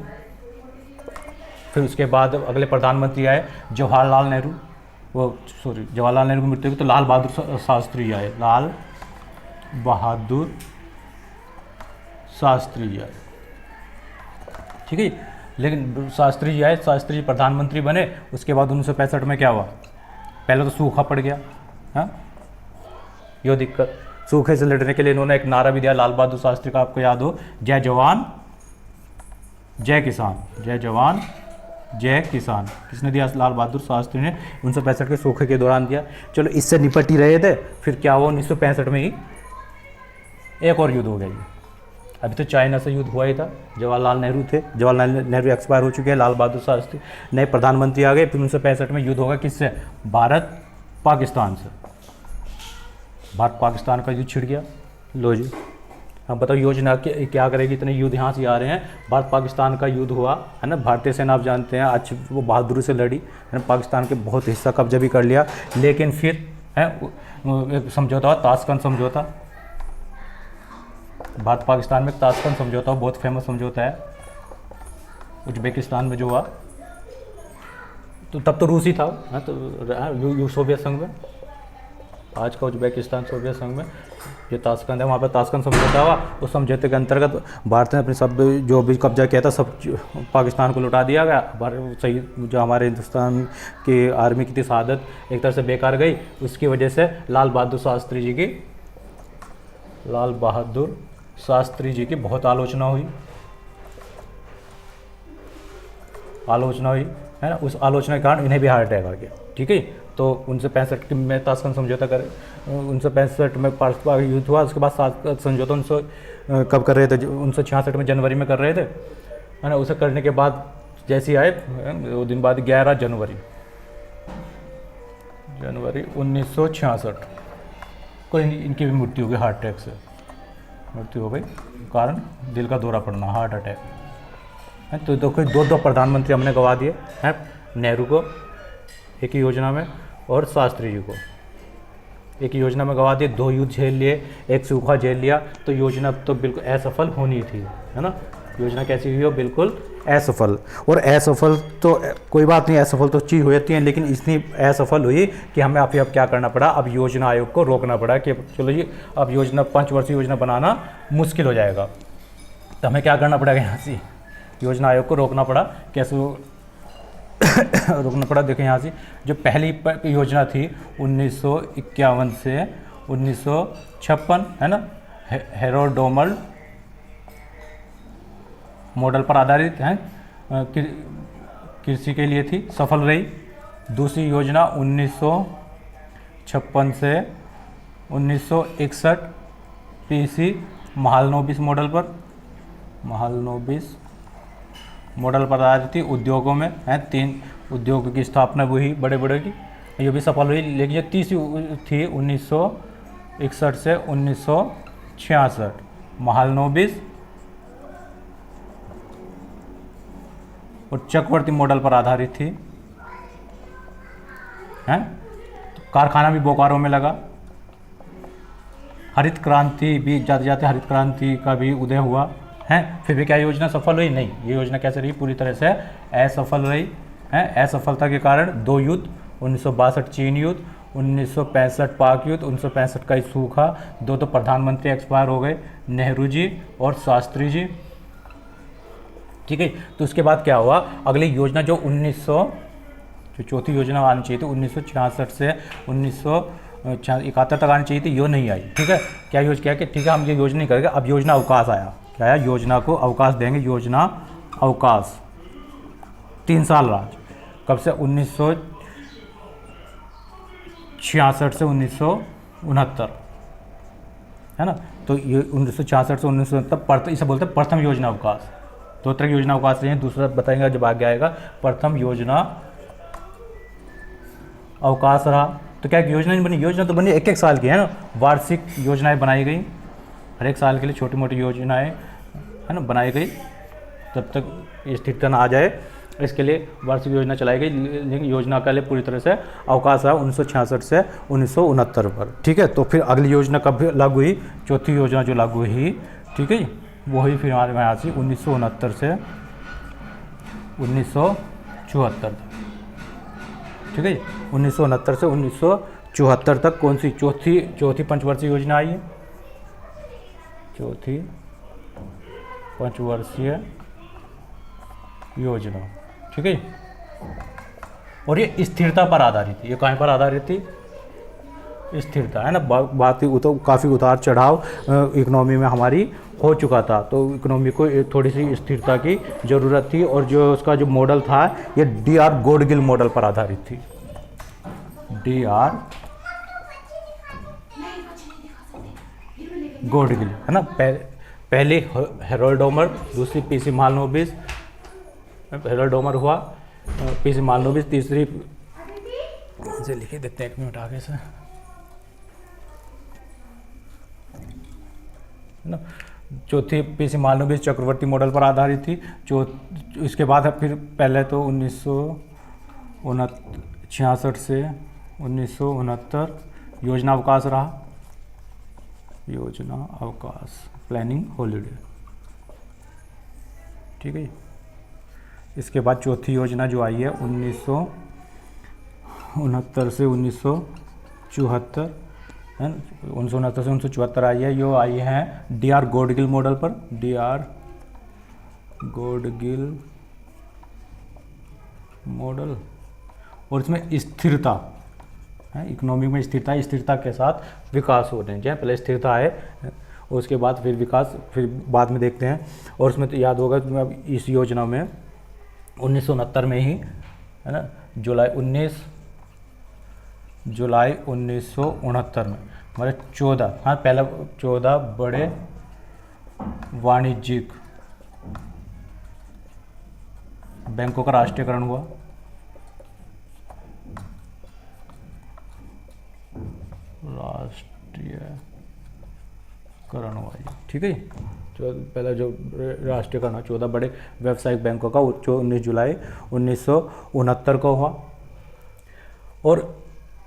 फिर उसके बाद अगले प्रधानमंत्री आए जवाहरलाल नेहरू, जवाहरलाल नेहरू की मृत्यु हुई तो लाल बहादुर शास्त्री आए, लाल बहादुर शास्त्री जी आए, ठीक है। लेकिन शास्त्री जी आए, शास्त्री जी प्रधानमंत्री बने। उसके बाद 1965 में क्या हुआ, पहले तो सूखा पड़ गया, हाँ यो दिक्कत। सूखे से लड़ने के लिए इन्होंने एक नारा भी दिया लाल बहादुर शास्त्री का, आपको याद हो, जय जवान जय किसान, जय जवान जय किसान। किसने दिया, लाल बहादुर शास्त्री ने 1965 के सूखे के दौरान दिया। चलो इससे निपट ही रहे थे, फिर क्या हुआ 1965 में ही एक और युद्ध हो गया। अभी तो चाइना से युद्ध हुआ ही था, जवाहरलाल नेहरू थे, जवाहरलाल नेहरू एक्सपायर हो चुके हैं, लाल बहादुर शास्त्री नए प्रधानमंत्री आ गए। फिर 1965 में युद्ध होगा किससे, भारत पाकिस्तान से। भारत पाकिस्तान का युद्ध छिड़ गया। लो जी, हम बताओ योजना क्या करेगी, इतने युद्ध यहाँ से आ रहे हैं। भारत पाकिस्तान का युद्ध हुआ, है ना। भारतीय सेना आप जानते हैं अच्छी वो बहादुरी से लड़ी, है ना। पाकिस्तान के बहुत हिस्सा कब्जा भी कर लिया, लेकिन फिर है एक समझौता हुआ, ताशकंद समझौता। भारत पाकिस्तान में ताशकंद समझौता बहुत फेमस समझौता है, उज्बेकिस्तान में जो हुआ। तो तब तो रूस ही था, तो सोवियत संघ में, आज का उज्बेकिस्तान सोवियत संघ में ये ताशकंद है, वहाँ पर ताशकंद समझौता हुआ। उस समझौते के अंतर्गत भारत ने अपने सब जो भी कब्जा किया था सब पाकिस्तान को लौटा दिया गया। सही जो हमारे हिंदुस्तान की आर्मी की थी शहादत एक तरह से बेकार गई। उसकी वजह से लाल बहादुर शास्त्री जी की बहुत आलोचना हुई है ना। उस आलोचना के कारण इन्हें भी हार्ट अटैक आ गया। ठीक है, तो 1965 में ताशकंद समझौता करे, 1965 में पारस्परिक युद्ध हुआ। उसके बाद ताशकंद समझौता 19 कब कर रहे थे, 1966 में जनवरी में कर रहे थे, है ना। उसे करने के बाद जैसे आए 2 दिन बाद 11 जनवरी 1966 को इनकी भी मृत्यु हो गई, हार्ट अटैक से मृत्यु हो गई। कारण दिल का दौरा पड़ना, हार्ट अटैक है। तो देखो दो प्रधानमंत्री हमने गवा दिए हैं, नेहरू को एक ही योजना में और शास्त्री जी को एक ही योजना में गवा दिए। 2 युद्ध झेल लिए, एक सूखा झेल लिया, तो योजना तो बिल्कुल असफल होनी थी, है ना। योजना कैसी हुई हो, बिल्कुल असफल। और असफल तो कोई बात नहीं, असफल तो चीज़ हो जाती है, लेकिन इतनी असफल हुई कि हमें अब क्या करना पड़ा, अब योजना आयोग को रोकना पड़ा कि चलो जी अब योजना 5 वर्षीय योजना बनाना मुश्किल हो जाएगा। तो हमें क्या करना पड़ेगा, यहाँ से योजना आयोग को रोकना पड़ा। कैसे रोकना पड़ा, देखो यहाँ से जो पहली योजना थी 1951 से 1956, है ना, हेरोडोमल मॉडल पर आधारित है, कृषि के लिए थी, सफल रही। दूसरी योजना 1956 से 1961 पीसी महालनोबिस मॉडल पर आधारित थी। उद्योगों में है 3 उद्योगों की स्थापना हुई बड़े बड़े की, ये भी सफल हुई। लेकिन ये तीसरी थी 1961 से 1966 महालनोबिस और चक्रवर्ती मॉडल पर आधारित थी, हैं। तो कारखाना भी बोकारो में लगा। हरित क्रांति भी जाते जाते हरित क्रांति का भी उदय हुआ है। फिर भी क्या योजना सफल हुई? नहीं, ये योजना कैसे रही, पूरी तरह से असफल रही है। असफलता के कारण 2 युद्ध, 1962 चीन युद्ध, 1965 पाक युद्ध, 1965 का सूखा, 2 तो प्रधानमंत्री एक्सपायर हो गए, नेहरू जी और शास्त्री जी। ठीक है, तो उसके बाद क्या हुआ, अगली योजना जो चौथी योजना आनी चाहिए थी 1966 से 1971 तक आनी चाहिए थी, यो नहीं आई। ठीक है, क्या योजना क्या कि ठीक है हम ये योजना नहीं करेंगे, अब योजना अवकाश आया। क्या आया, योजना को अवकाश देंगे, योजना अवकाश 3 साल राज। कब से, 1966 से 1969, है ना। तो ये 1966 से 1969 इसे बोलते हैं प्रथम योजना अवकाश। 2 तरह की योजना अवकाश हैं, दूसरा बताएंगे जब आगे आएगा। प्रथम योजना अवकाश रहा, तो क्या योजना नहीं बनी, योजना तो बनी 1-1 साल की, है ना। वार्षिक योजनाएं बनाई गई, हर एक साल के लिए छोटी मोटी योजनाएं, है ना, बनाई गई, तब तक स्थिरता न आ जाए इसके लिए वार्षिक योजना चलाई गई। लेकिन योजना के लिए पूरी तरह से अवकाश रहा 1966 से 1969 पर। ठीक है, तो फिर अगली योजना कब लागू हुई, चौथी योजना जो लागू हुई, ठीक है, वो ही फिर हमारे यहाँ से 1969 से 1974 तक। ठीक है, 1969 से 1974 तक कौन सी चौथी पंचवर्षीय योजना आई है, चौथी पंचवर्षीय योजना। ठीक है, और ये स्थिरता पर आधारित थी। ये कहाँ पर आधारित थी, स्थिरता, है ना। बात तो काफ़ी उतार चढ़ाव इकोनॉमी में हमारी हो चुका था, तो इकोनॉमी को थोड़ी सी स्थिरता की ज़रूरत थी। और जो उसका जो मॉडल था ये DR गॉडगिल मॉडल पर आधारित थी। DR गॉडगिल, है ना। पहली हेरोल्डोमर, दूसरी पीसी महालनोबिस, हेरोल्डोमर हुआ, पीसी महालनोबिस तीसरी, इसे लिखे देते हैं 1 मिनट आगे से, है ना। चौथी पीसी महालनोबिस चक्रवर्ती मॉडल पर आधारित थी। इसके बाद फिर पहले तो 1966 से 1969 योजना अवकाश रहा, योजना अवकाश, प्लानिंग हॉलीडे। ठीक है, इसके बाद चौथी योजना जो आई है 1969 से 1974, है ना। 1969 से 1974 आई है, यो आई है डी.आर. गॉडगिल मॉडल पर, डी.आर. गॉडगिल मॉडल। और इसमें स्थिरता है, इकोनॉमी में स्थिरता के साथ विकास हो रहे हैं। पहले स्थिरता है, उसके बाद फिर विकास, फिर बाद में देखते हैं। और उसमें तो याद होगा कि इस योजना में 1969 में ही, है ना, जुलाई 1969 में हमारे 14, हाँ पहला 14 बड़े वाणिज्यिक बैंकों का राष्ट्रीयकरण हुआ। राष्ट्रीयकरण हुआ, ठीक है। जो पहला जो राष्ट्रीयकरण हुआ 14 बड़े व्यावसायिक बैंकों का 19 जुलाई 1969 को हुआ। और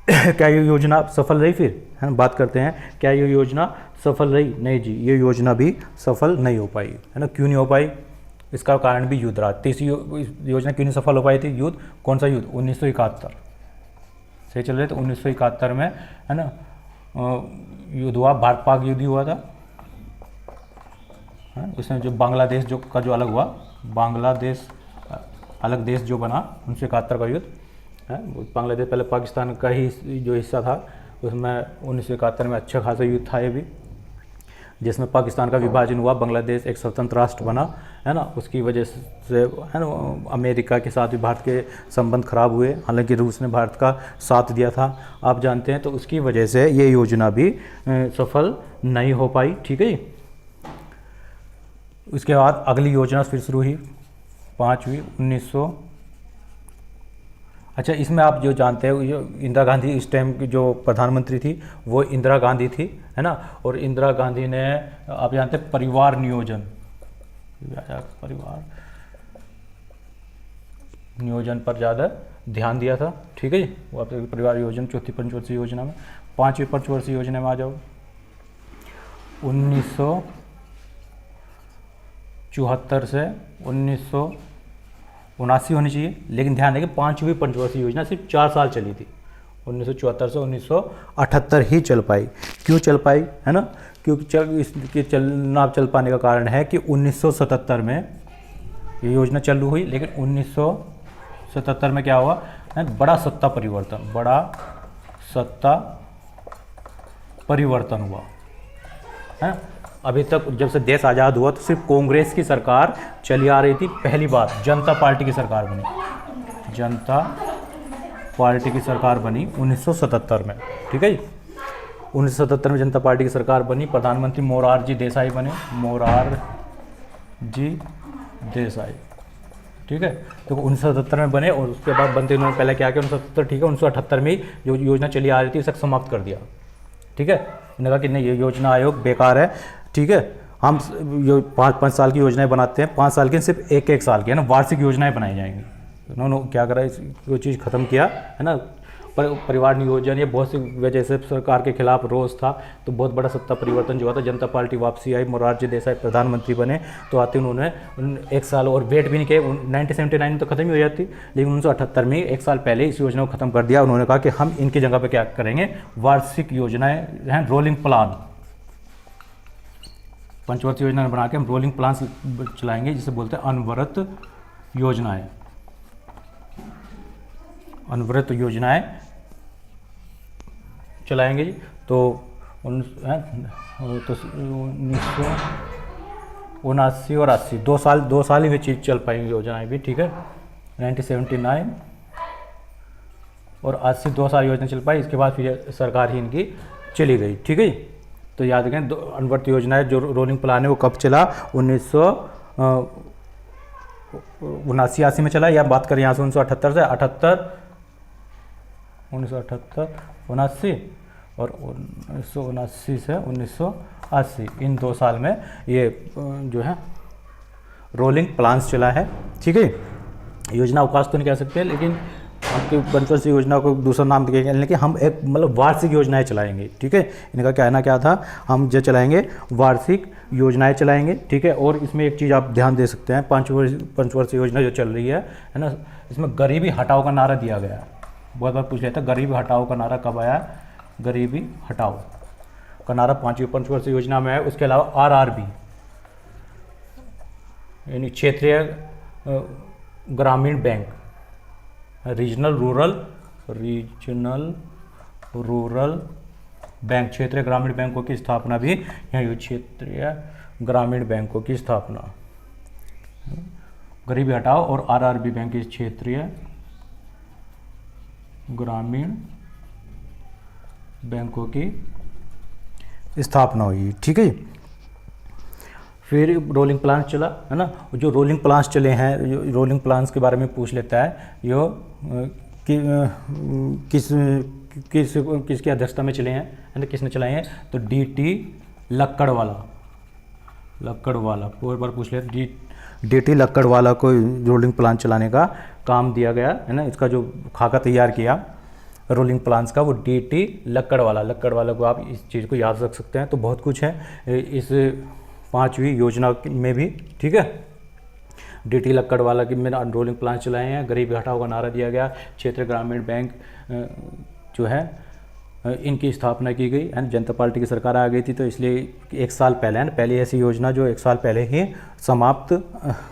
क्या ये योजना सफल रही? फिर है ना, बात करते हैं क्या ये योजना सफल रही? नहीं जी, ये योजना भी सफल नहीं हो पाई, है ना। क्यों नहीं हो पाई? इसका कारण भी युद्ध रहा। तीसरी योजना क्यों नहीं सफल हो पाई थी? युद्ध। कौन सा युद्ध? 1971 से चल रहे थे। 1971 में, है ना, युद्ध हुआ, भारत पाक युद्ध हुआ था। उसमें जो बांग्लादेश जो अलग हुआ, बांग्लादेश अलग देश जो बना, 1971 का युद्ध है। बांग्लादेश पहले पाकिस्तान का ही जो हिस्सा था, उसमें 1971 में अच्छा खासा युद्ध था ये भी, जिसमें पाकिस्तान का विभाजन हुआ, बांग्लादेश एक स्वतंत्र राष्ट्र बना, है ना। उसकी वजह से, है ना, अमेरिका के साथ भी भारत के संबंध खराब हुए, हालांकि रूस ने भारत का साथ दिया था, आप जानते हैं। तो उसकी वजह से ये योजना भी सफल नहीं हो पाई, ठीक है। उसके बाद अगली योजना फिर शुरू हुई, 5वीं 1900। अच्छा, इसमें आप जो जानते हैं, जो इंदिरा गांधी इस टाइम की जो प्रधानमंत्री थी वो इंदिरा गांधी थी, है ना। और इंदिरा गांधी ने, आप जानते हैं, परिवार नियोजन पर ज़्यादा ध्यान दिया था, ठीक है जी। वो आप परिवार योजना, चौथी पंचवर्षीय योजना में। 5वीं पंचवर्षीय योजना में आ जाओ, 1974 से 1979 होनी चाहिए। लेकिन ध्यान दें कि 5वीं पंचवर्षीय योजना सिर्फ 4 साल चली थी, 1974 से 1978 ही चल पाई। क्यों चल पाई, है ना? क्योंकि इसके चल पाने का कारण है कि 1977 में ये योजना चालू हुई, लेकिन 1977 में क्या हुआ, बड़ा सत्ता परिवर्तन हुआ, है। अभी तक जब से देश आज़ाद हुआ तो सिर्फ कांग्रेस की सरकार चली आ रही थी। पहली बार जनता पार्टी की सरकार बनी, जनता पार्टी की सरकार बनी 1977 में, ठीक है जी। 1977 में जनता पार्टी की सरकार बनी, प्रधानमंत्री मोरारजी देसाई बने, मोरारजी देसाई, ठीक है। तो 1977 में बने, और उसके बाद बनते उन्होंने पहले क्या किया, 1977, ठीक है, 1978 में ही जो योजना चली आ रही थी उसे समाप्त कर दिया, ठीक है। उन्होंने कहा कि नहीं, ये योजना आयोग बेकार है, ठीक है। हम जो 5-5 साल की योजनाएं बनाते हैं, 5 साल की सिर्फ 1-1 साल की, है ना, वार्षिक योजनाएं बनाई जाएंगी। उन्होंने क्या करा, वो चीज़ ख़त्म किया, है ना। परिवार नियोजन, ये बहुत सी वजह से सरकार के खिलाफ रोष था, तो बहुत बड़ा सत्ता परिवर्तन जो हुआ था, जनता पार्टी वापसी आई, मोरारजी देसाई प्रधानमंत्री बने। तो आते उन्होंने 1 साल और वेट भी नहीं किया, 1979 में तो खत्म ही हो जाती, लेकिन 1978 में 1 साल पहले इस योजना को खत्म कर दिया। उन्होंने कहा कि हम इनकी जगह पर क्या करेंगे, वार्षिक योजनाएँ हैं, रोलिंग प्लान, पंचवर्षीय योजना बना के हम रोलिंग प्लान चलाएंगे, जिसे बोलते हैं अनवरत योजनाएं। अनवरत योजनाएं चलाएंगे जी। तो 1979 और 80, 2 साल ही में चीज चल पाएंगी योजनाएं भी, ठीक है। 1979 और 80, 2 साल योजना चल पाई। इसके बाद फिर सरकार ही इनकी चली गई, ठीक है। तो याद रखें, अनवरत योजनाएं जो रोलिंग प्लान है वो कब चला, 1979-80 में चला, या बात करें यहाँ से 1978 से 1978-79 और 1979 से 1980, इन 2 साल में ये जो है रोलिंग प्लान्स चला है, ठीक है। योजना अवकाश तो नहीं कह सकते, लेकिन आपकी पंचवर्षीय योजना को दूसरा नाम देंगे, लेकिन हम एक मतलब वार्षिक योजनाएं चलाएंगे, ठीक है। इनका कहना क्या था, हम जो चलाएंगे वार्षिक योजनाएं चलाएंगे, ठीक है। और इसमें एक चीज़ आप ध्यान दे सकते हैं, पंचवर्षीय योजना जो चल रही है ना, इसमें गरीबी हटाओ का नारा दिया गया है। बहुत बार पूछ लिया था, गरीबी हटाओ का नारा कब आया, गरीबी हटाओ, का नारा 5वीं पंचवर्षीय योजना में है। उसके अलावा आरआरबी यानी क्षेत्रीय ग्रामीण बैंक, रीजनल रूरल बैंक, क्षेत्रीय ग्रामीण बैंकों की स्थापना भी यहाँ हुई। क्षेत्रीय ग्रामीण बैंकों की स्थापना, गरीबी हटाओ और आरआरबी बैंक की क्षेत्रीय ग्रामीण बैंकों की स्थापना हुई। ठीक है। फिर रोलिंग प्लान्स चला, है ना। जो रोलिंग प्लान्स चले हैं, रोलिंग प्लान्स के बारे में पूछ लेता है। यो किसकी अध्यक्षता में चले हैं, है ना, किसने चलाए हैं? तो डीटी लक्कड़वाला कोई बार पूछ ले, डीटी लक्कड़वाला को रोलिंग प्लान चलाने का काम दिया गया, है ना। इसका जो खाका तैयार किया रोलिंग प्लान्स का, वो डीटी लक्कड़वाला को आप इस चीज़ को याद रख सकते हैं। तो बहुत कुछ है इस 5वीं योजना में भी। ठीक है। डीटी लक्कड़वाला की में रोलिंग प्लान चलाए हैं, गरीबी हटाओ का नारा दिया गया, क्षेत्रीय ग्रामीण बैंक जो है इनकी स्थापना की गई, है। जनता पार्टी की सरकार आ गई थी, तो इसलिए 1 साल पहले, है ना, पहली ऐसी योजना जो 1 साल पहले ही समाप्त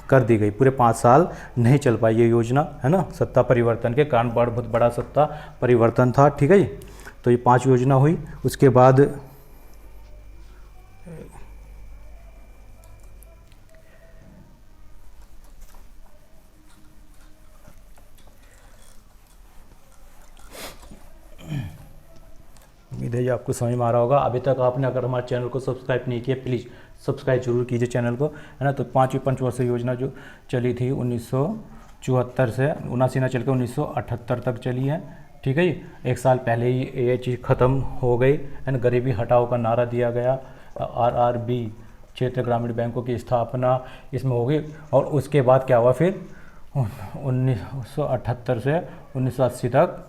कर दी गई। पूरे 5 साल नहीं चल पाई ये योजना, है ना, सत्ता परिवर्तन के कारण। बहुत बड़ा सत्ता परिवर्तन था। ठीक है जी। तो ये 5 योजना हुई। उसके बाद उम्मीद है ये आपको समझ में आ रहा होगा। अभी तक आपने अगर हमारे चैनल को सब्सक्राइब नहीं किया, प्लीज़ सब्सक्राइब जरूर कीजिए चैनल को, है ना। तो 5वीं पंचवर्षीय योजना जो चली थी 1974 से 79 ना चल के 1978 तक चली है। ठीक है जी। 1 साल पहले ही ये चीज़ ख़त्म हो गई, है ना। गरीबी हटाओ का नारा दिया गया, आरआरबी क्षेत्रीय ग्रामीण बैंकों की स्थापना इसमें हो गई। और उसके बाद क्या हुआ फिर 1978 से 1980 तक,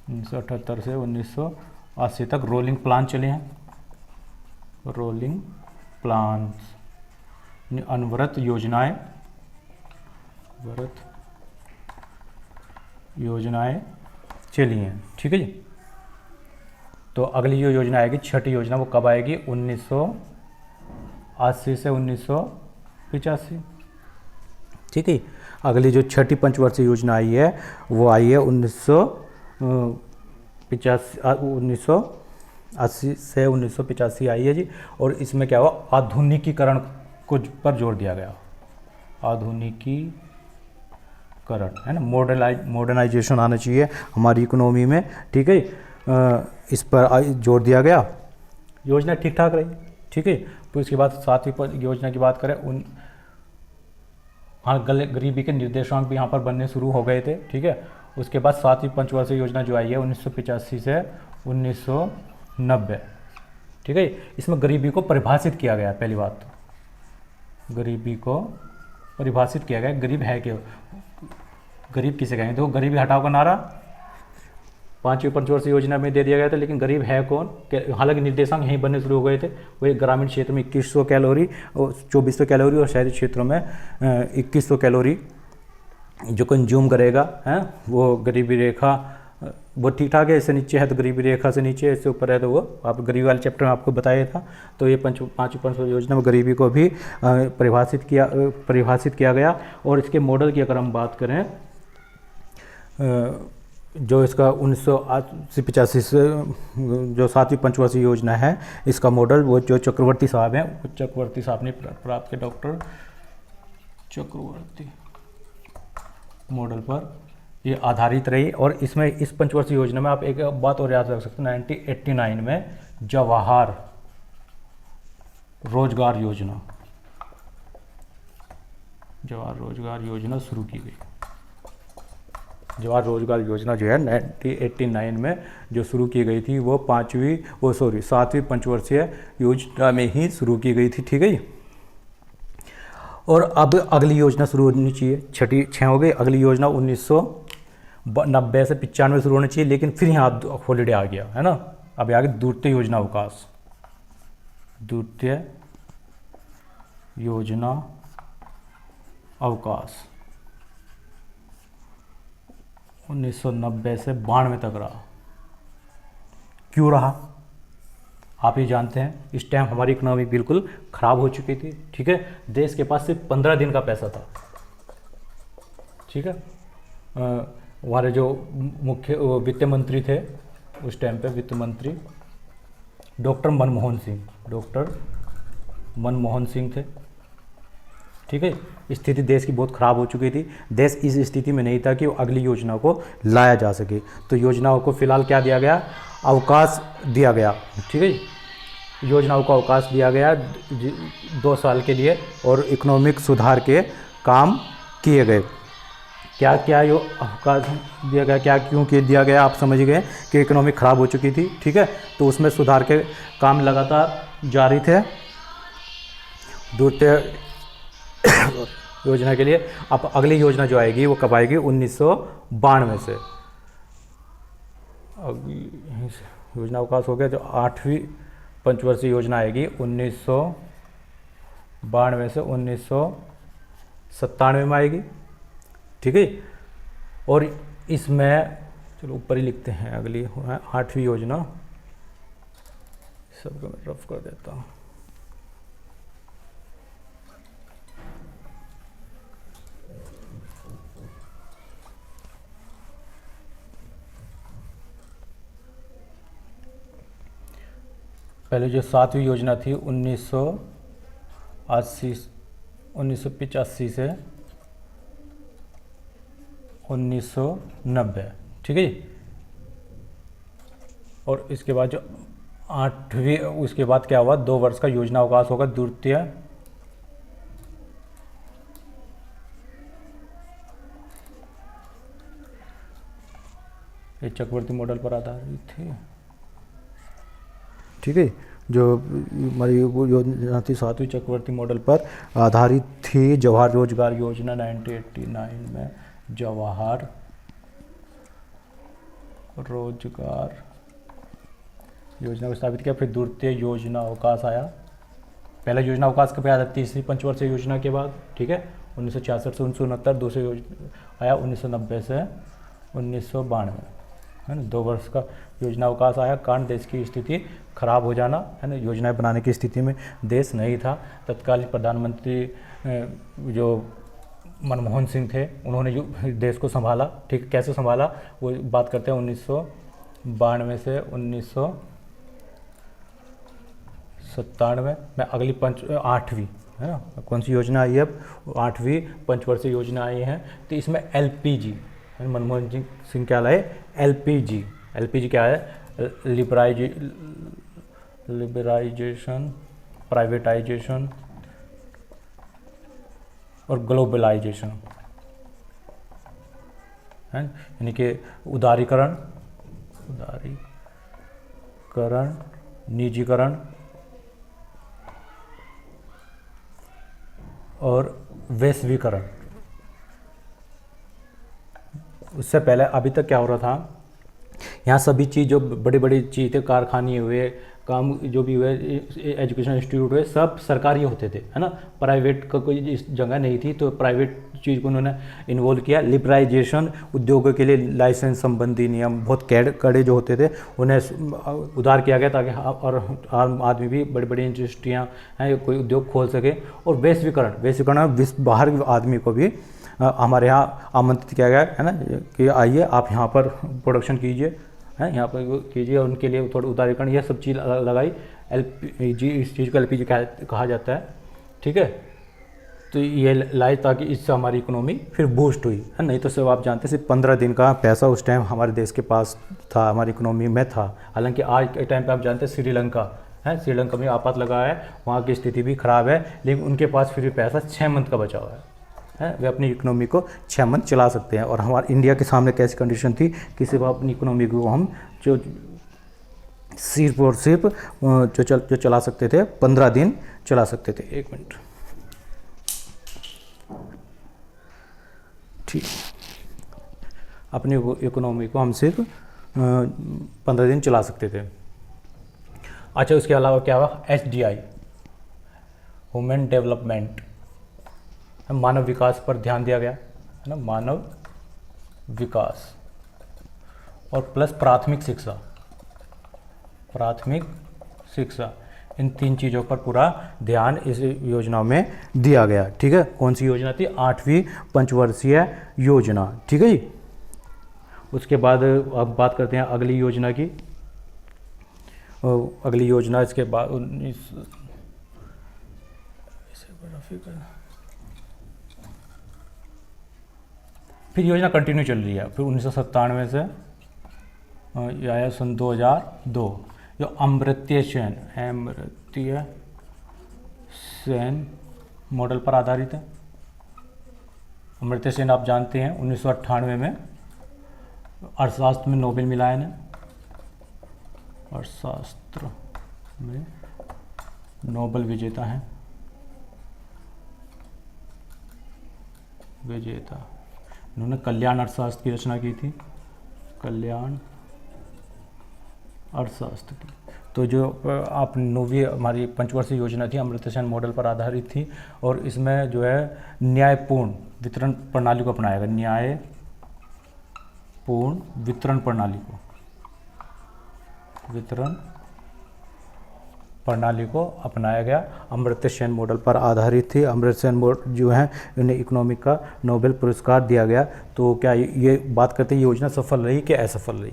1978 से 1980 तक रोलिंग प्लान चले हैं। रोलिंग प्लान्स, अनवरत योजनाएं चली हैं। ठीक है जी। तो अगली जो योजना आएगी, छठी योजना, वो कब आएगी? 1980 से 1985। ठीक है। अगली जो छठी पंचवर्षीय योजना आई है वो आई है 1980 से 1985 आई है जी। और इसमें क्या हुआ? आधुनिकीकरण को पर जोर दिया गया। आधुनिकीकरण, है ना, मॉडर्नाइजेशन आना चाहिए हमारी इकोनॉमी में। ठीक है। इस पर जोर दिया गया। योजना ठीक ठाक रही। ठीक है। फिर उसके बाद 7वीं योजना की बात करें, गरीबी के निर्देशांक भी यहाँ पर बनने शुरू हो गए थे। ठीक है। उसके बाद 7वीं पंचवर्षीय योजना जो आई है 1985 से 1990। ठीक है। इसमें गरीबी को परिभाषित किया गया। पहली बात तो गरीबी को परिभाषित किया गया। गरीब है क्यों? गरीब किसे कहेंगे? तो गरीबी हटाओ का नारा 5वीं पंचवर्षीय योजना में दे दिया गया था, लेकिन गरीब है कौन? हालांकि निर्देशांक यहीं बनने शुरू हो गए थे। वही ग्रामीण क्षेत्र में 2100 कैलोरी और 2400 कैलोरी, और शहरी क्षेत्रों में 2100 कैलोरी जो कंज्यूम करेगा, है वो गरीबी रेखा, वो ठीक ठाक है। इससे नीचे है तो गरीबी रेखा से नीचे, इससे ऊपर है तो वो आप गरीबी वाले चैप्टर में आपको बताया था। तो ये 5वीं पंचवर्षीय योजना में गरीबी को भी परिभाषित किया गया। और इसके मॉडल की अगर हम बात करें, जो इसका 1985 से जो 7वीं पंचवर्षीय योजना है, इसका मॉडल वो जो चक्रवर्ती साहब हैं, वो चक्रवर्ती साहब ने प्राप्त किया, डॉक्टर चक्रवर्ती मॉडल पर ये आधारित रही। और इसमें इस पंचवर्षीय योजना में आप एक बात और याद रख सकते हैं, 1989 में जवाहर रोजगार योजना शुरू की गई। जवाहर रोजगार योजना जो है 1989 में जो शुरू की गई थी, वो 7वीं पंचवर्षीय योजना में ही शुरू की गई थी। ठीक है। और अब अगली योजना शुरू होनी चाहिए, 6 हो गई। अगली योजना 1990 से 95 शुरू होनी चाहिए, लेकिन फिर यहाँ हॉलीडे आ गया, है ना। अब आगे द्वितीय योजना अवकाश, 1990 से 92 तक रहा। क्यों रहा? आप ये जानते हैं इस टाइम हमारी इकोनॉमी बिल्कुल ख़राब हो चुकी थी, ठीक है। देश के पास सिर्फ 15 दिन का पैसा था, ठीक है। हमारे जो मुख्य वित्त मंत्री थे उस टाइम पे, वित्त मंत्री डॉक्टर मनमोहन सिंह थे, ठीक है। स्थिति देश की बहुत ख़राब हो चुकी थी, देश इस स्थिति में नहीं था कि वो अगली योजना को लाया जा सके। तो योजनाओं को फिलहाल क्या दिया गया, अवकाश दिया गया, ठीक है। योजनाओं को अवकाश दिया गया 2 साल के लिए और इकोनॉमिक सुधार के काम किए गए। क्या क्या यो अवकाश दिया गया, क्या क्यों के दिया गया, आप समझ गए कि इकोनॉमी ख़राब हो चुकी थी, ठीक है। तो उसमें सुधार के काम लगातार जारी थे। दूसरे योजना के लिए अब अगली योजना जो आएगी वो कब आएगी, 1992 से। योजना अवकाश हो गया, जो 8वीं पंचवर्षीय योजना आएगी 1992 से 1997 में आएगी, ठीक है। और इसमें चलो ऊपर ही लिखते हैं, अगली 8वीं योजना, सबको मैं रफ कर देता हूँ। पहले जो 7वीं योजना थी 1985 से 1990, ठीक है। और इसके बाद जो 8वीं, उसके बाद क्या हुआ, 2 वर्ष का योजना अवकाश होगा द्वितीय ये चक्रवर्ती मॉडल पर आधारित थी, ठीक है। जो हमारी वो योजना थी 7वीं चक्रवर्ती मॉडल पर आधारित थी। जवाहर रोजगार योजना 1989 में जवाहर रोजगार योजना को स्थापित किया। फिर द्वितीय योजना अवकाश आया। पहला योजना अवकाश कब आया था, 3री पंचवर्षीय योजना के बाद, ठीक है। 1966 से 1969। दूसरी योजना आया 1990 से 1992, है ना। 2 वर्ष का योजना अवकाश आया। कारण देश की स्थिति खराब हो जाना, है ना। योजनाएं बनाने की स्थिति में देश नहीं था। तत्कालीन प्रधानमंत्री जो मनमोहन सिंह थे, उन्होंने जो देश को संभाला, ठीक, कैसे संभाला वो बात करते हैं। 1992 से 1997 में अगली 8वीं, है ना, कौन सी योजना आई है अब, 8वीं पंचवर्षीय योजना आई है। तो इसमें LPG, मनमोहन सिंह क्या लाए, LPG क्या है, लिबराइजेशन, प्राइवेटाइजेशन और ग्लोबलाइजेशन, है, यानी कि उदारीकरण, निजीकरण और वैश्वीकरण। उससे पहले अभी तक क्या हो रहा था, यहाँ सभी चीज़ जो बड़ी बड़ी चीज़ें, कारखाने हुए, काम जो भी हुए, एजुकेशन इंस्टीट्यूट हुए, सब सरकारी होते थे, है ना। प्राइवेट का कोई इस जगह नहीं थी, तो प्राइवेट चीज़ को उन्होंने इन्वॉल्व किया। लिबराइजेशन, उद्योगों के लिए लाइसेंस संबंधी नियम बहुत कड़े जो होते थे, उन्हें उदार किया गया ताकि और आम आदमी भी बड़ी बड़ी इंडस्ट्रियाँ हैं, कोई उद्योग खोल सके। और वैश्वीकरण बाहर के आदमी को भी हमारे यहाँ आमंत्रित किया गया, है ना, कि आइए आप यहाँ पर प्रोडक्शन कीजिए, है, यहाँ पर कीजिए। और उनके लिए थोड़ा उदारीकरण, यह सब चीज़ लगाई। LPG, इस चीज़ को LPG कहा जाता है, ठीक है। तो ये लाई ताकि इससे हमारी इकोनॉमी फिर बूस्ट हुई, है। नहीं तो सब आप जानते हैं सिर्फ 15 दिन का पैसा उस टाइम हमारे देश के पास था, हमारी इकोनॉमी में था। हालांकि आज के टाइम पे आप जानते हैं श्रीलंका है, श्रीलंका में आपात लगा है, वहाँ की स्थिति भी ख़राब है, लेकिन उनके पास फिर भी पैसा 6 मंथ का बचा हुआ है, वे अपनी इकोनॉमी को 6 मंथ चला सकते हैं। और हमारे इंडिया के सामने कैसी कंडीशन थी, किसी को अपनी इकोनॉमी को हम जो सिर्फ और सिर्फ जो चला सकते थे, 15 दिन चला सकते थे। 1 मिनट, ठीक, अपनी इकोनॉमी को हम सिर्फ 15 दिन चला सकते थे। अच्छा, उसके अलावा क्या हुआ, HDI, ह्यूमन डेवलपमेंट, मानव विकास पर ध्यान दिया गया, है ना, मानव विकास। और प्लस प्राथमिक शिक्षा, इन 3 चीज़ों पर पूरा ध्यान इस योजना में दिया गया। ठीक है, कौन सी योजना थी? 8वीं पंचवर्षीय योजना। ठीक है जी। उसके बाद अब बात करते हैं अगली योजना की। अगली योजना इसके बाद 19 फिर योजना कंटिन्यू चल रही है। फिर 1997 से ये आया सन 2002, जो अमर्त्य सेन मॉडल पर आधारित है। अमर्त्य सेन आप जानते हैं 1998 में अर्थशास्त्र में नोबेल मिला है इन्हें, अर्थशास्त्र में नोबेल विजेता हैं, विजेता। इन्होंने कल्याण अर्थशास्त्र की रचना की थी, कल्याण अर्थशास्त्र की। तो जो आप 9वीं हमारी पंचवर्षीय योजना थी अमर्त्य सेन मॉडल पर आधारित थी, और इसमें जो है न्यायपूर्ण वितरण प्रणाली को अपनाया गया, न्यायपूर्ण वितरण प्रणाली को, वितरण प्रणाली को अपनाया गया। अमर्त्य सेन मॉडल पर आधारित थी। अमर्त्य सेन मॉडल जो है इन्हें इकोनॉमिक का नोबेल पुरस्कार दिया गया। तो क्या ये बात करते हैं योजना सफल रही कि असफल रही?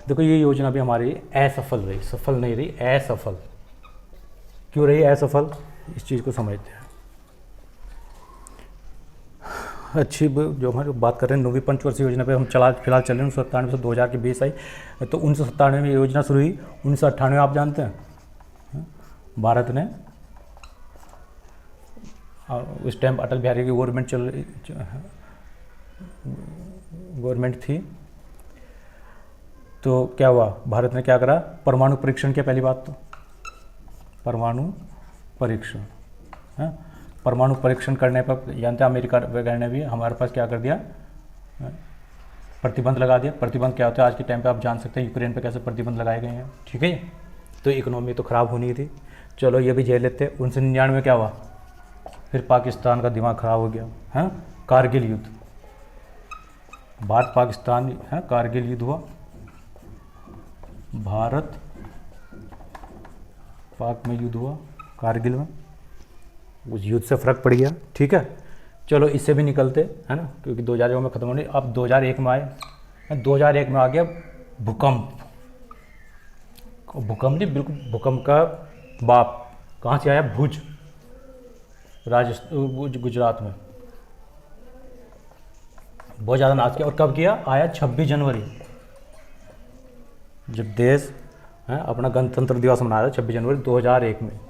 देखो ये योजना भी हमारी असफल रही, सफल नहीं रही, असफल। क्यों रही असफल? इस चीज़ को समझते हैं। अच्छी जो हमारी बात कर रहे हैं 9वीं पंचवर्षीय योजना पे हम फिलहाल चल रहे हैं। 1997 से 2000 के बीच आई। तो 1997 में योजना शुरू हुई। 1998 आप जानते हैं भारत ने उस टाइम अटल बिहारी की गवर्नमेंट थी। तो क्या हुआ, भारत ने क्या करा? परमाणु परीक्षण किया। पहली बात तो परमाणु परीक्षण है। परमाणु परीक्षण करने पर जानते हैं अमेरिका वगैरह ने भी हमारे पास क्या कर दिया? प्रतिबंध लगा दिया। प्रतिबंध क्या होता है आज के टाइम पे आप जान सकते हैं, यूक्रेन पे कैसे प्रतिबंध लगाए गए हैं। ठीक है, तो इकोनॉमी तो ख़राब होनी थी, चलो ये भी झेल लेते। 1999 में क्या हुआ? फिर पाकिस्तान का दिमाग ख़राब हो गया है, कारगिल युद्ध। भारत पाकिस्तान है, कारगिल युद्ध हुआ। भारत पाक में युद्ध हुआ, कारगिल में। उस युद्ध से फ़र्क पड़ गया। ठीक है, चलो इससे भी निकलते है ना, क्योंकि 2001 में ख़त्म होने। अब 2001 में आए, 2001 में आ गया भूकंप। भूकंप नहीं, बिल्कुल भूकंप का बाप कहाँ से आया? भुज, राजस्थान, गुजरात में। बहुत ज़्यादा नाश किया। और कब किया? आया 26 जनवरी, जब देश है अपना गणतंत्र दिवस मना रहा था 26 जनवरी 2001 में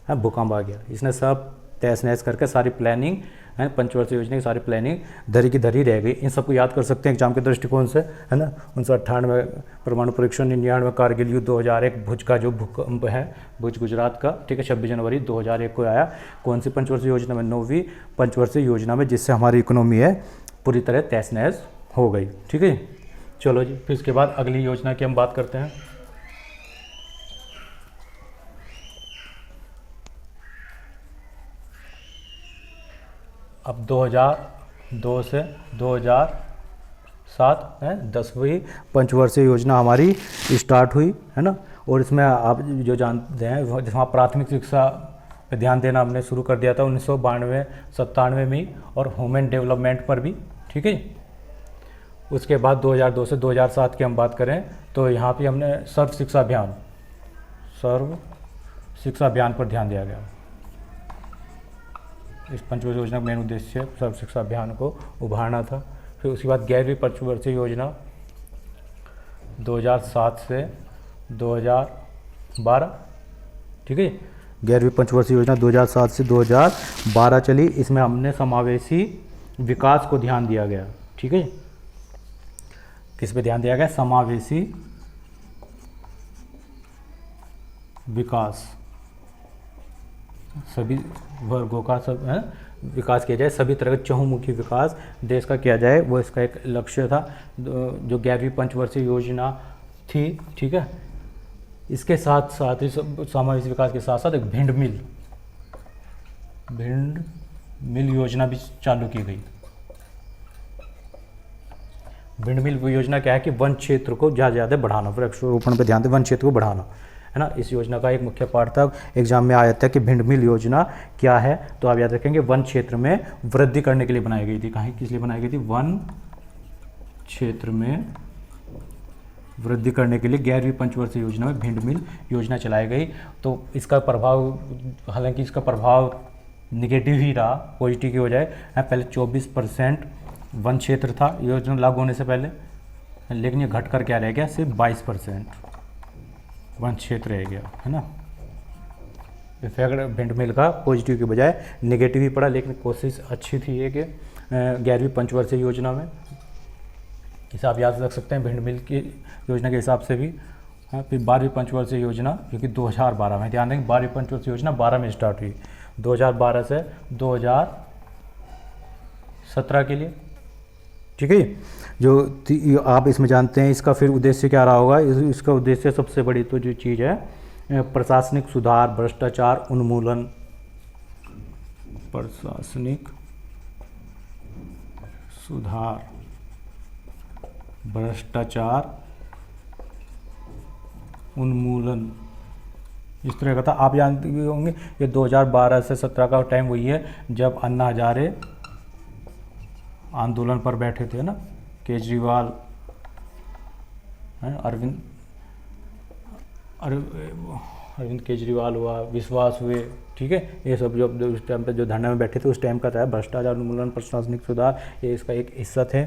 है, भूकंप आ गया। इसने सब तहस नहस करके सारी प्लानिंग है, पंचवर्षीय योजना की सारी प्लानिंग धरी की धरी रह गई। इन सबको याद कर सकते हैं एग्जाम के दृष्टिकोण से, है ना। 1998 परमाणु परीक्षण, 99 कारगिल युद्ध, 2001 भुज का जो भूकंप है, भुज गुजरात का। ठीक है, 26 जनवरी 2001 को आया। कौन सी पंचवर्षीय योजना में? 9वीं पंचवर्षीय योजना में, जिससे हमारी इकोनॉमी है पूरी तरह तहस नहस हो गई। ठीक है, चलो जी। फिर इसके बाद अगली योजना की हम बात करते हैं। अब 2002 से 2007 है 10वीं पंचवर्षीय योजना हमारी स्टार्ट हुई, है ना। और इसमें आप जो जानते हैं, जिसमें प्राथमिक शिक्षा पे ध्यान देना हमने शुरू कर दिया था 1992-97 में ही, और ह्यूमन डेवलपमेंट पर भी। ठीक है, उसके बाद 2002 से 2007 की हम बात करें तो यहाँ पे हमने सर्व शिक्षा अभियान पर ध्यान दिया गया। इस पंचवर्षीय योजना का मेन उद्देश्य सर्व शिक्षा अभियान को उभारना था। फिर उसके बाद 11वीं पंचवर्षीय योजना 2007 से 2012। ठीक है, 11वीं पंचवर्षीय योजना 2007 से 2012 चली। इसमें हमने समावेशी विकास को ध्यान दिया गया। ठीक है, किस पे ध्यान दिया गया? समावेशी विकास, सभी वर्गों का सब है विकास किया जाए, सभी तरह का चहुमुखी विकास देश का किया जाए, वो इसका एक लक्ष्य था जो 11वीं पंचवर्षीय योजना थी। ठीक है, इसके साथ साथ ही समावेशी विकास के साथ साथ एक भिंड मिल योजना भी चालू की गई। भिंड मिल योजना क्या है कि वन क्षेत्र को ज़्यादा बढ़ाना, वृक्षारोपण पर ध्यान दें, वन क्षेत्र को बढ़ाना है ना। इस योजना का एक मुख्य पार्ट था, एग्जाम में आया था कि भिंड मिल योजना क्या है, तो आप याद रखेंगे वन क्षेत्र में वृद्धि करने के लिए बनाई गई थी। कहाँ किस लिए बनाई गई थी? वन क्षेत्र में वृद्धि करने के लिए 11वीं पंचवर्षीय योजना में भिंड मिल योजना चलाई गई। तो इसका प्रभाव, हालांकि इसका प्रभाव निगेटिव ही रहा, पॉजिटिव की बजाय। पहले 24% वन क्षेत्र था योजना लागू होने से पहले, लेकिन ये घट कर क्या रह गया? सिर्फ 22% वन क्षेत्र रह गया, है ना। इफेक्ट भिंड मिल का पॉजिटिव की बजाय निगेटिव ही पड़ा, लेकिन कोशिश अच्छी थी ये कि 11वीं पंचवर्षीय योजना में, इसे आप याद रख सकते हैं भिंड मिल की योजना के हिसाब से भी। हाँ, फिर 12वीं पंचवर्षीय योजना, क्योंकि 2012 में, ध्यान देंगे 12वीं पंचवर्षीय योजना 12 में स्टार्ट हुई, 2012 से 2017 के लिए, ठीक है। जो आप इसमें जानते हैं इसका फिर उद्देश्य क्या रहा होगा? इसका उद्देश्य सबसे बड़ी तो जो चीज़ है, प्रशासनिक सुधार, भ्रष्टाचार उन्मूलन, प्रशासनिक सुधार, भ्रष्टाचार उन्मूलन, इस तरह का था। आप जानते होंगे ये 2012 से 17 का टाइम वही है जब अन्ना हजारे आंदोलन पर बैठे थे ना, केजरीवाल, अरविंद केजरीवाल हुआ, विश्वास हुए, ठीक है। ये सब जो उस टाइम पे जो धरने में बैठे थे उस टाइम का था। भ्रष्टाचार उन्मूलन, प्रशासनिक सुधार, ये इसका एक हिस्सा थे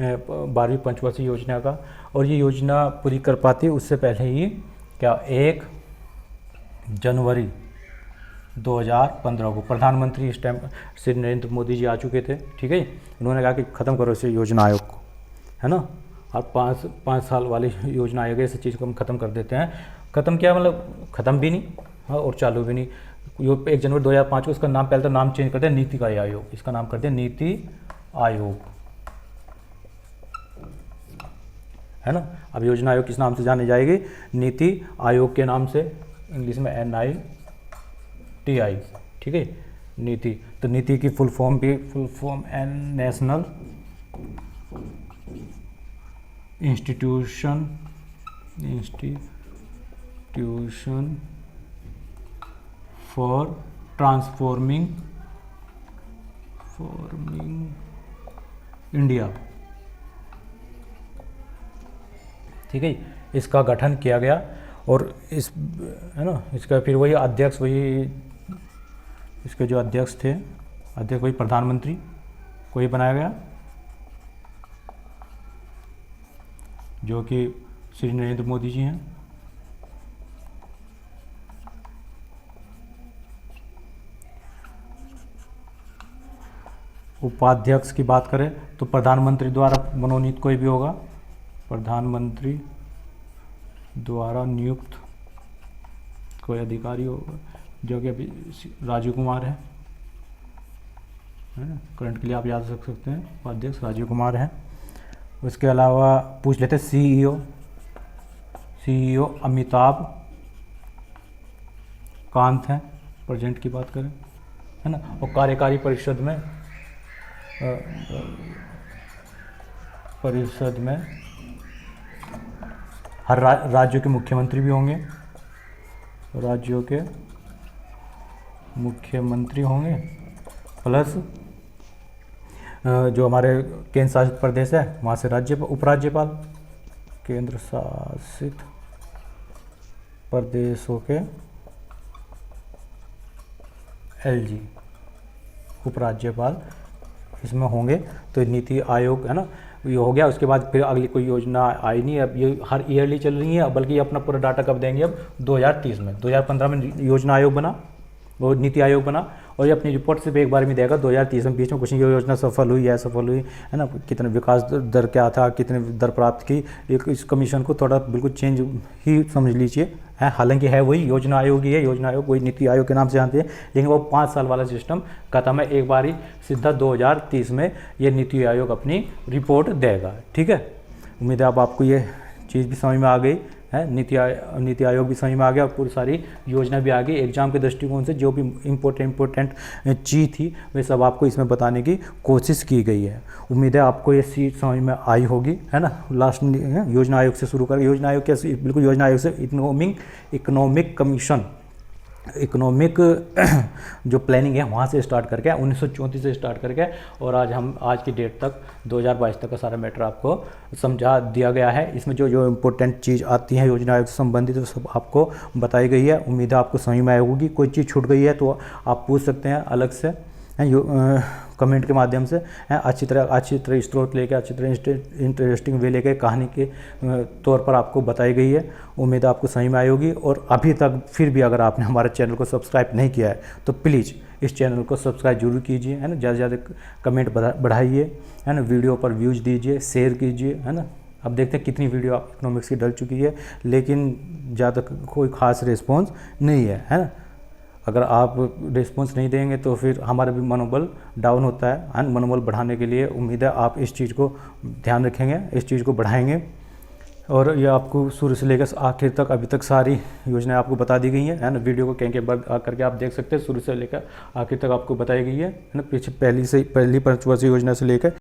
12वीं पंचवर्षीय योजना का। और ये योजना पूरी कर पाती उससे पहले ही क्या, 1 जनवरी 2015 को प्रधानमंत्री इस टाइम श्री नरेंद्र मोदी जी आ चुके थे, ठीक है। उन्होंने कहा कि ख़त्म करो इस योजना आयोग को, है ना। और 5 साल वाली योजना आयोग इस चीज़ को हम ख़त्म कर देते हैं। ख़त्म क्या मतलब, ख़त्म भी नहीं, हाँ, और चालू भी नहीं। 1 जनवरी 2005 को इसका नाम, पहले तो नाम चेंज कर दिया नीति आयोग, इसका नाम कर दिया नीति आयोग, है ना। अब योजना आयोग किस नाम से जानी जाएगी? नीति आयोग के नाम से, इंग्लिश में NITI, ठीक है, नीति। तो नीति की full form national institution for transforming India, ठीक है। इसका गठन किया गया और इस, है ना, इसका फिर वही अध्यक्ष, वही इसके जो अध्यक्ष थे, अध्यक्ष वही प्रधानमंत्री को ही बनाया गया, जो कि श्री नरेंद्र मोदी जी हैं। उपाध्यक्ष की बात करें तो प्रधानमंत्री द्वारा मनोनीत कोई भी होगा, प्रधानमंत्री द्वारा नियुक्त कोई अधिकारी होगा, जो कि अभी राजीव कुमार है ना, करंट के लिए आप याद रख सकते हैं, उपाध्यक्ष राजीव कुमार है। उसके अलावा पूछ लेते सीईओ अमिताभ कांत हैं, प्रेजेंट की बात करें, है ना। और कार्यकारी परिषद में हर राज्यों के मुख्यमंत्री भी होंगे, राज्यों के मुख्यमंत्री होंगे, प्लस जो हमारे केंद्र शासित प्रदेश है वहाँ से उपराज्यपाल, केंद्र शासित प्रदेशों के LG उपराज्यपाल इसमें होंगे। तो नीति आयोग, है ना, ये हो गया। उसके बाद फिर अगली कोई योजना आई नहीं, अब ये हर ईयरली चल रही है, बल्कि ये अपना पूरा डाटा कब देंगे? अब 2030 में। 2015 में योजना आयोग बना, वो नीति आयोग बना, और ये अपनी रिपोर्ट सिर्फ एक बार में देगा 2030 में। बीच में कुछ नहीं, ये योजना सफल हुई, असफल हुई, है ना, कितने विकास दर क्या था, कितने दर प्राप्त की। एक इस कमीशन को थोड़ा बिल्कुल चेंज ही समझ लीजिए, है, हालांकि है वही योजना आयोग ही है, योजना आयोग वही नीति आयोग के नाम से जानते हैं, लेकिन वो 5 साल वाला सिस्टम खत्म है, एक बार ही सीधा 2030 में ये नीति आयोग अपनी रिपोर्ट देगा, ठीक है। उम्मीद है अब आपको ये चीज़ भी समझ में आ गई, है है। नीति आयोग भी समझ में आ गया और पूरी सारी योजना भी आ गई। एग्जाम के दृष्टिकोण से जो भी इम्पोर्टेंट चीज़ थी वे सब आपको इसमें बताने की कोशिश की गई है। उम्मीद है आपको ये चीज़ समझ में आई होगी, है ना। लास्ट योजना आयोग से शुरू कर, योजना आयोग कैसे, बिल्कुल योजना आयोग से इकोनॉमिक कमीशन, इकोनॉमिक जो प्लानिंग है वहाँ से स्टार्ट करके 1934 से स्टार्ट करके और आज की डेट तक 2022 तक का सारा मैटर आपको समझा दिया गया है। इसमें जो इम्पोर्टेंट चीज़ आती है योजना आयोग से संबंधित, तो सब आपको बताई गई है। उम्मीद है आपको समझ में आई होगी। कोई चीज़ छूट गई है तो आप पूछ सकते हैं अलग से, कमेंट के माध्यम से, हैं। अच्छी तरह स्रोत लेके, अच्छी तरह इंटरेस्टिंग वे लेके कहानी के तौर पर आपको बताई गई है। उम्मीद है आपको समझ में आई होगी। और अभी तक फिर भी अगर आपने हमारे चैनल को सब्सक्राइब नहीं किया है तो प्लीज़ इस चैनल को सब्सक्राइब जरूर कीजिए, है ना। ज़्यादा से ज़्यादा कमेंट बढ़ाइए, है ना। वीडियो पर व्यूज़ दीजिए, शेयर कीजिए, है ना। अब देखते हैं कितनी वीडियो आप इकोनॉमिक्स की डल चुकी है, लेकिन ज़्यादा कोई ख़ास रिस्पॉन्स नहीं है ना। अगर आप रिस्पॉन्स नहीं देंगे तो फिर हमारा भी मनोबल डाउन होता है, एंड मनोबल बढ़ाने के लिए उम्मीद है आप इस चीज़ को ध्यान रखेंगे, इस चीज़ को बढ़ाएंगे। और ये आपको शुरू से लेकर आखिर तक अभी तक सारी योजनाएं आपको बता दी गई हैं, है ना। वीडियो को कहीं बार करके आप देख सकते हैं, शुरू से लेकर आखिर तक आपको बताई गई है ना। पीछे पहली पंचवर्षीय योजना से लेकर